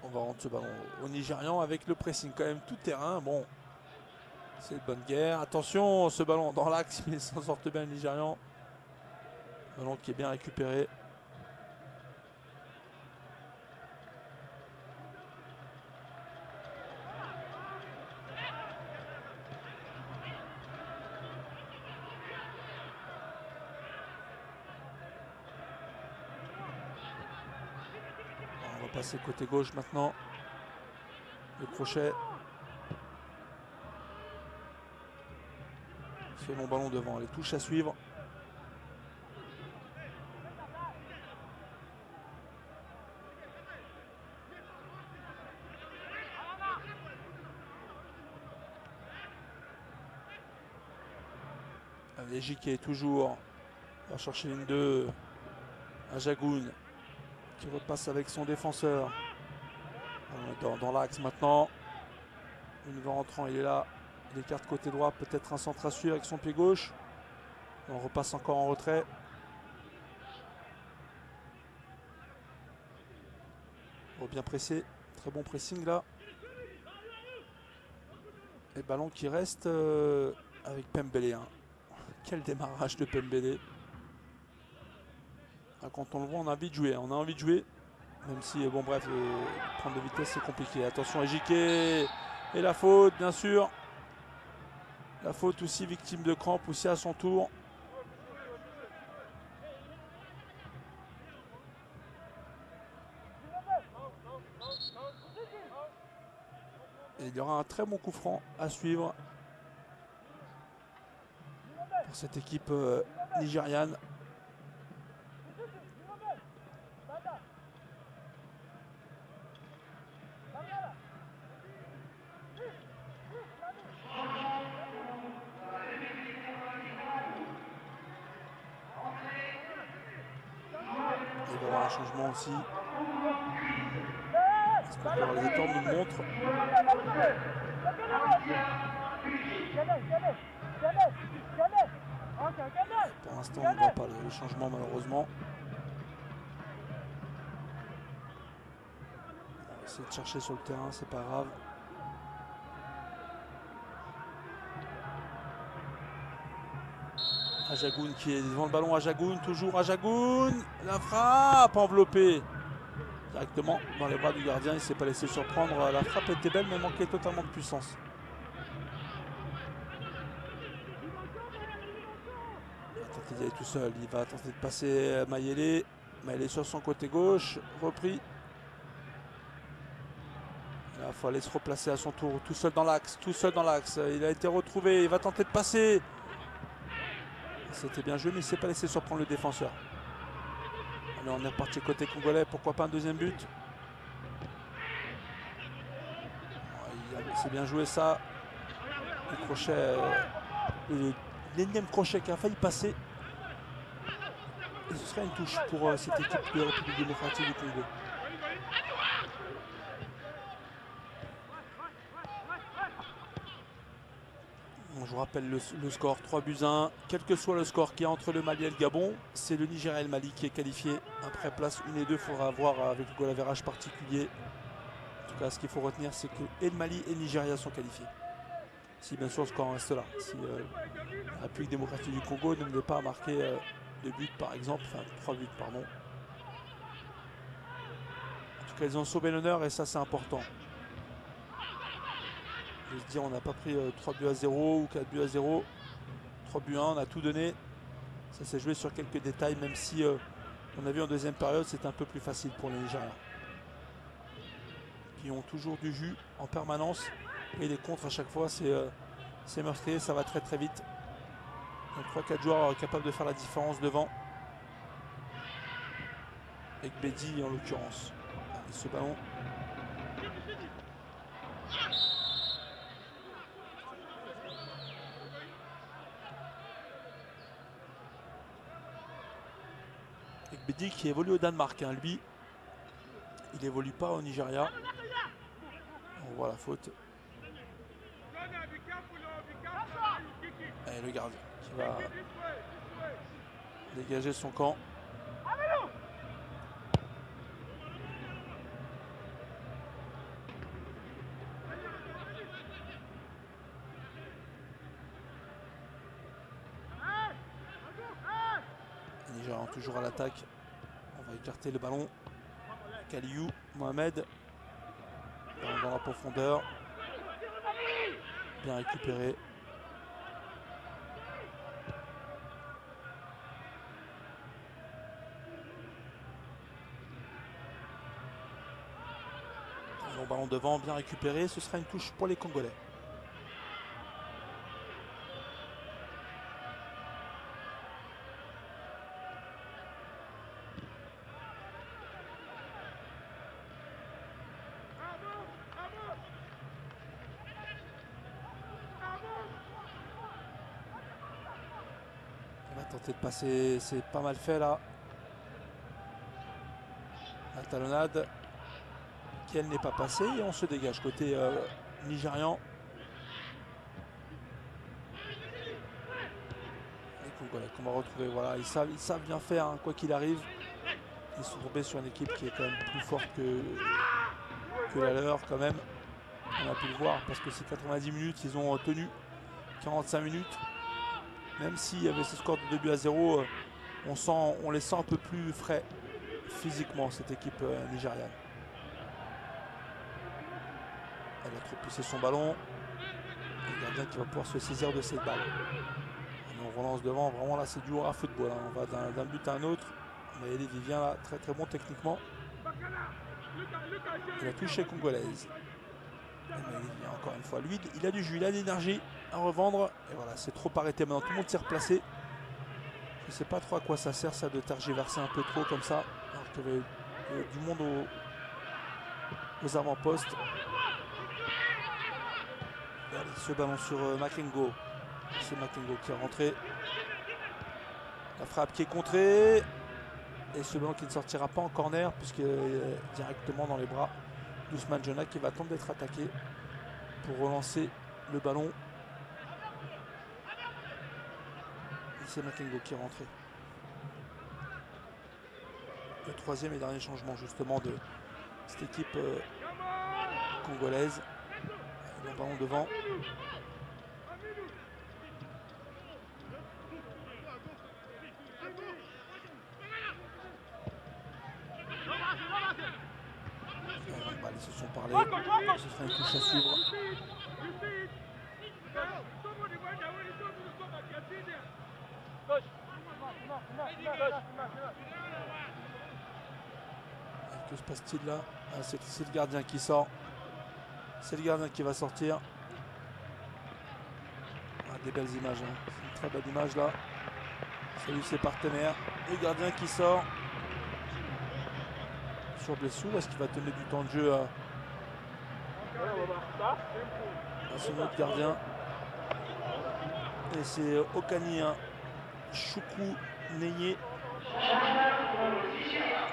On va rendre ce ballon au Nigérian avec le pressing quand même tout terrain. Bon, c'est une bonne guerre. Attention, ce ballon dans l'axe, mais il s'en sortent bien le Nigérian. Ballon qui est bien récupéré. On va passer côté gauche maintenant. Le crochet. Ce long ballon devant, les touches à suivre. Légi qui est toujours. On va chercher une 2 à Jagoun qui repasse avec son défenseur dans l'axe maintenant. Une va rentrant, il est là. Il écarte côté droit, peut-être un centre à suivre avec son pied gauche. On repasse encore en retrait. Bon, bien pressé, très bon pressing là. Et ballon qui reste avec Pembele. Hein. Quel démarrage de Pembele. Ah, quand on le voit, on a envie de jouer. On a envie de jouer. Même si, bon bref, prendre de vitesse c'est compliqué. Attention Ejike. Et la faute, bien sûr. La faute aussi, victime de crampes aussi à son tour. Et il y aura un très bon coup franc à suivre pour cette équipe nigériane. Il va y avoir un changement aussi. Les étoiles nous le montrent. Pour l'instant, on ne voit pas le changement malheureusement. On va essayer de chercher sur le terrain, c'est pas grave. Ajagoun qui est devant le ballon. Ajagoun, toujours Ajagoun. La frappe enveloppée directement dans les bras du gardien. Il ne s'est pas laissé surprendre. La frappe était belle mais manquait totalement de puissance. Il va tenter d'y aller tout seul. Il va tenter de passer Mayele. Mayele sur son côté gauche. Repris. Il faut aller se replacer à son tour. Tout seul dans l'axe. Tout seul dans l'axe. Il a été retrouvé. Il va tenter de passer. C'était bien joué mais il ne s'est pas laissé surprendre le défenseur. Allez, on est reparti côté congolais. Pourquoi pas un deuxième but? C'est bien joué ça. Le crochet, l'énième crochet qui a failli passer. Et ce serait une touche pour cette équipe de République démocratique du Congo. Je vous rappelle le score 3-1. Quel que soit le score qu'il y a entre le Mali et le Gabon, c'est le Nigeria et le Mali qui est qualifié. Après place 1 et 2, il faudra voir avec le goal average particulier. En tout cas, ce qu'il faut retenir, c'est que et le Mali et le Nigeria sont qualifiés. Si bien sûr le score reste là. Si la République démocratique du Congo ne venait pas à marquer 2 buts par exemple, enfin 3 buts pardon. En tout cas, ils ont sauvé l'honneur et ça c'est important. De se dire on n'a pas pris 3 buts à 0 ou 4 buts à 0. 3 buts à 1, on a tout donné. Ça s'est joué sur quelques détails, même si on a vu en deuxième période, c'était un peu plus facile pour les Nigériens. Qui ont toujours du jus en permanence. Et les contres à chaque fois, c'est meurtrier, ça va très très vite. 3-4 joueurs capables de faire la différence devant. Avec Bédi en l'occurrence. Et ce ballon. Avec Bédi qui évolue au Danemark. Hein. Lui, il n'évolue pas au Nigeria. On voit la faute. Et le gardien qui va dégager son camp. Les Nigérians toujours à l'attaque. On va écarter le ballon. Kaliou, Mohamed. Dans la profondeur. Bien récupéré. Long ballon devant, bien récupéré. Ce sera une touche pour les Congolais. On va tenter de passer, c'est pas mal fait là. La talonnade. Qu'elle n'est pas passée et on se dégage côté nigérian. Les Congolais qu'on va retrouver, voilà, ils savent bien faire hein, quoi qu'il arrive. Ils sont tombés sur une équipe qui est quand même plus forte que la leur quand même. On a pu le voir parce que c'est 90 minutes, ils ont tenu 45 minutes. Même s'il y avait ce score de 2 buts à 0, on les sent un peu plus frais physiquement cette équipe nigériane. Elle a trop poussé son ballon. Le gardien qui va pouvoir se saisir de cette balle. Et on relance devant. Vraiment là c'est du à football. Hein. On va d'un but à un autre. Mais il vient là très très bon techniquement. Et la touche est congolaise. Et encore une fois. Lui il a du jus, il a de l'énergie à revendre. Et voilà, c'est trop arrêté maintenant. Tout le monde s'est replacé. Je ne sais pas trop à quoi ça sert ça de tergiverser un peu trop comme ça. Alors qu'il y avait du monde aux avant-postes. Allez, ce ballon sur Makengo. C'est Makengo qui est rentré. La frappe qui est contrée. Et ce ballon qui ne sortira pas en corner puisqu'il est directement dans les bras d'Ousmane Jona qui va attendre d'être attaqué pour relancer le ballon. Et c'est Makengo qui est rentré. Le troisième et dernier changement justement de cette équipe congolaise. Le ballon devant. Ils se sont parlé. Ce sera une touche à suivre. Que se passe-t-il là? Ah, c'est le gardien qui sort. C'est le gardien qui va sortir. Ah, des belles images. Hein. C'est une très belle image là. Salut ses partenaires. Le gardien qui sort. Sur blessure. Est-ce qu'il va donner du temps de jeu C'est notre gardien. Et c'est Okani, hein. Choukou Neye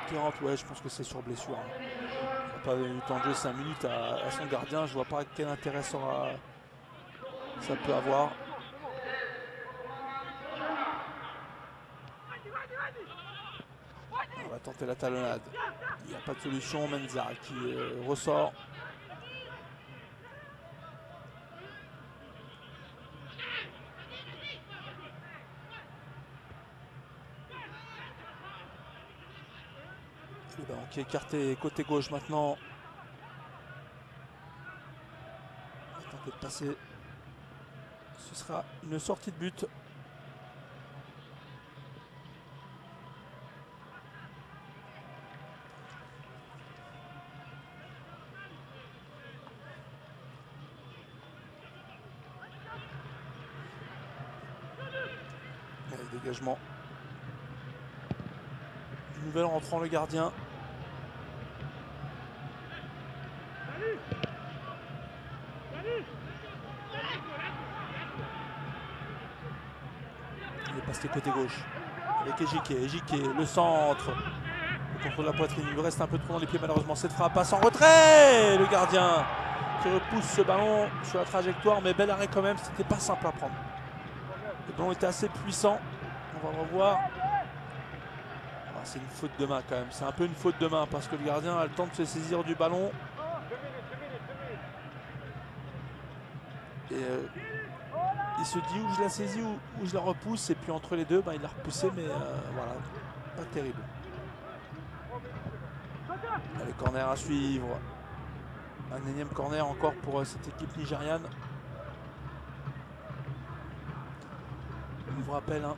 qui rentre. Ouais, je pense que c'est sur blessure. Hein. Il n'a pas eu le temps de jeu 5 minutes à son gardien. Je vois pas quel intérêt ça peut avoir. On va tenter la talonnade. Il n'y a pas de solution. Menza qui ressort. Le ballon qui est écarté côté gauche maintenant. On va tenter de passer. Ce sera une sortie de but. Allez, dégagement. Du nouvel rentrant, le gardien. Il est passé côté gauche avec Ejike. Ejike, le centre. Le contrôle de la poitrine. Il lui reste un peu trop dans les pieds malheureusement. Cette frappe passe en retrait. Le gardien qui repousse ce ballon sur la trajectoire. Mais bel arrêt quand même. C'était pas simple à prendre. Le ballon était assez puissant. On va le revoir. C'est une faute de main quand même. C'est un peu une faute de main parce que le gardien a le temps de se saisir du ballon. Et il se dit où je la saisis ou je la repousse. Et puis entre les deux, il l'a repoussé. Mais voilà, pas terrible. Allez, corner à suivre. Un énième corner encore pour cette équipe nigériane. Je vous rappelle, hein,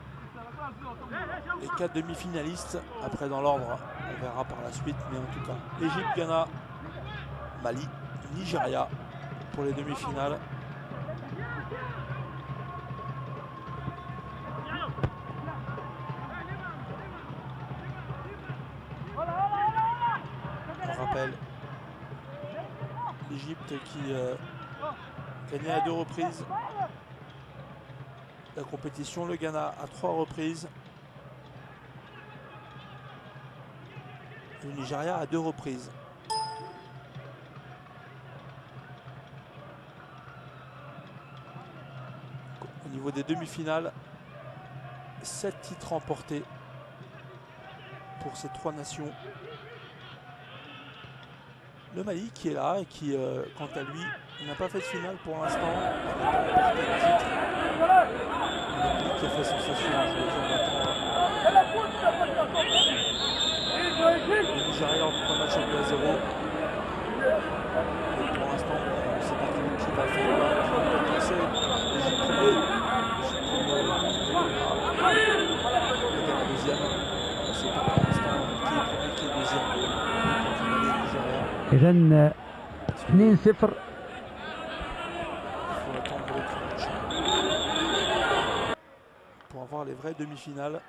les 4 demi-finalistes. Après, dans l'ordre, on verra par la suite. Mais en tout cas, Égypte, Ghana, Mali, Nigeria pour les demi-finales. On rappelle l'Égypte qui gagnait à 2 reprises la compétition, le Ghana à 3 reprises, le Nigeria à 2 reprises. Au niveau des demi-finales, 7 titres remportés pour ces 3 nations. Le Mali qui est là et qui, quant à lui, n'a pas fait de finale pour l'instant. Il n'a pas remporté le titre. Le Mali qui a fait sensation. Le Nigeria en tout match à 0. Et pour l'instant, on ne sait pas qui va faire qui va passer. L'Égypte premier. Le Ghana deuxième. On ne sait pas pour l'instant qui est premier, qui est deuxième. إذا 2-0. Pour avoir les vraies demi-finales.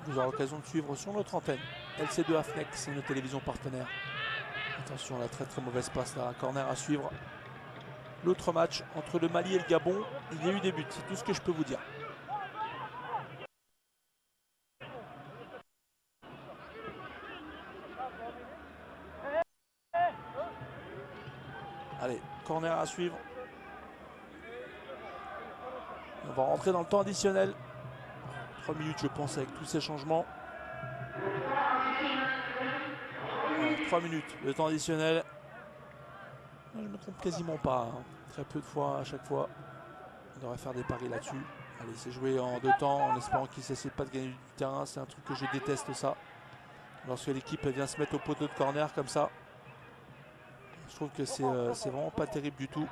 Vous aurez l'occasion de suivre sur notre antenne LC2 AFNEC, c'est notre télévision partenaire. Attention à la très très mauvaise passe là, un corner à suivre. L'autre match entre le Mali et le Gabon, il y a eu des buts, c'est tout ce que je peux vous dire. Allez, corner à suivre. On va rentrer dans le temps additionnel. 3 minutes je pense avec tous ces changements. 3 minutes, le temps additionnel. Je ne me trompe quasiment pas. Hein. Très peu de fois à chaque fois. On devrait faire des paris là-dessus. Allez, c'est joué en 2 temps en espérant qu'ils n'essaient pas de gagner du terrain. C'est un truc que je déteste ça. Lorsque l'équipe vient se mettre au poteau de corner comme ça. Je trouve que c'est vraiment pas terrible du tout.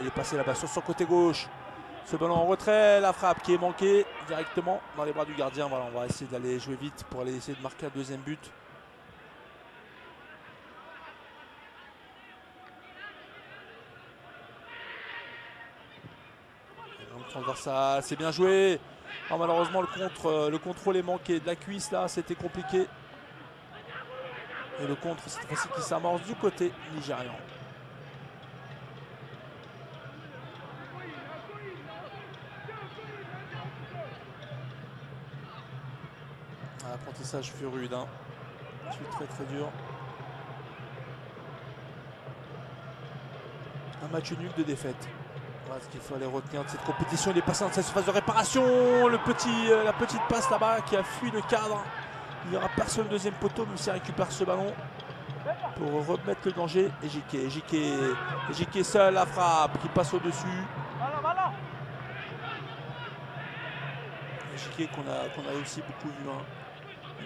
Il est passé là-bas sur son côté gauche. Ce ballon en retrait, la frappe qui est manquée directement dans les bras du gardien. Voilà, on va essayer d'aller jouer vite pour aller essayer de marquer un deuxième but. Transversal, c'est bien joué. Oh, malheureusement le contrôle est manqué. De la cuisse là, c'était compliqué. Et le contre, cette fois-ci, qui s'amorce du côté nigérian. L'apprentissage fut rude. Hein. C'est très très dur. Un match nul de défaite. Voilà ce qu'il fallait retenir de cette compétition. Il est passé dans cette phase de réparation. La petite passe là-bas qui a fui le cadre. Il n'y aura personne au deuxième poteau, même s'il récupère ce ballon pour remettre le danger. Et Ejike seul, la frappe qui passe au-dessus. Ejike qu'on a aussi beaucoup vu en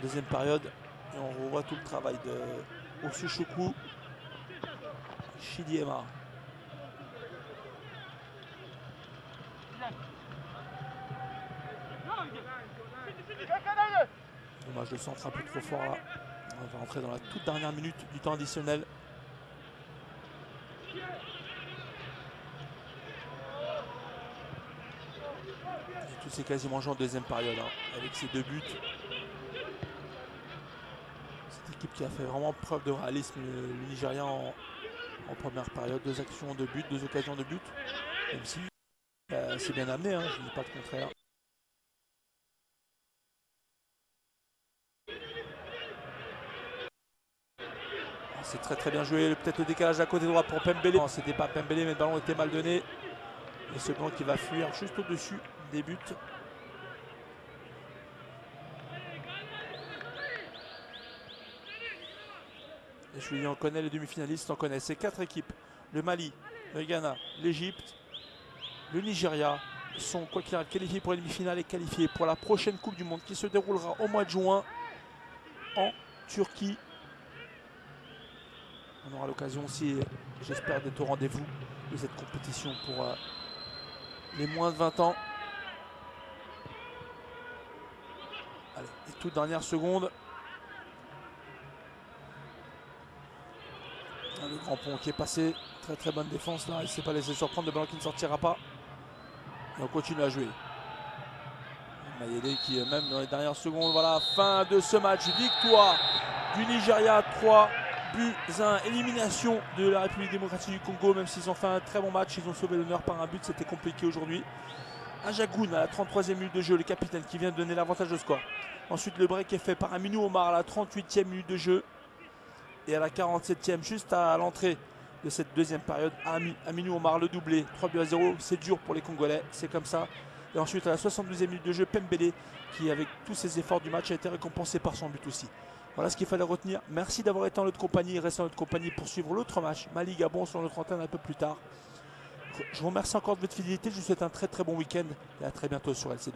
deuxième période. Et on revoit tout le travail de Osuchukwu, Chidiema. Dommage, le centre un peu trop fort là. On va rentrer dans la toute dernière minute du temps additionnel. Et tout s'est quasiment joué en deuxième période hein, avec ces 2 buts. Cette équipe qui a fait vraiment preuve de réalisme, le Nigeria en première période. 2 actions de but, 2 occasions de but. Même si c'est bien amené, hein, je ne dis pas le contraire. C'est très très bien joué, peut-être le décalage à côté droit pour Pembele. Non, c'était pas Pembele, mais le ballon était mal donné. Et ce ballon qui va fuir juste au-dessus des buts. Et je lui dis, on connaît les demi-finalistes, on connaît ces 4 équipes. Le Mali, le Ghana, l'Égypte, le Nigeria sont quoi qu'il arrive qualifiés pour les demi-finales et qualifiés pour la prochaine Coupe du Monde qui se déroulera au mois de juin en Turquie. On aura l'occasion aussi, j'espère, d'être au rendez-vous de cette compétition pour les moins de 20 ans. Allez, les toutes dernières secondes. Le grand pont qui est passé. Très très bonne défense là. Il ne s'est pas laissé surprendre. Le ballon qui ne sortira pas. Et on continue à jouer. Mayele qui, même dans les dernières secondes, voilà, fin de ce match. Victoire du Nigeria, 3-1, élimination de la République démocratique du Congo, même s'ils ont fait un très bon match, ils ont sauvé l'honneur par un but, c'était compliqué aujourd'hui. Ajagoun à la 33e minute de jeu, le capitaine qui vient de donner l'avantage de score. Ensuite le break est fait par Aminou Omar à la 38e minute de jeu. Et à la 47e, juste à l'entrée de cette deuxième période, Aminou Omar le doublé, 3-0, c'est dur pour les Congolais, c'est comme ça. Et ensuite à la 72e minute de jeu, Pembele qui avec tous ses efforts du match a été récompensé par son but aussi. Voilà ce qu'il fallait retenir. Merci d'avoir été en notre compagnie. Restez en notre compagnie pour suivre l'autre match. Mali-Gabon sur notre antenne un peu plus tard. Je vous remercie encore de votre fidélité. Je vous souhaite un très très bon week-end et à très bientôt sur LC2.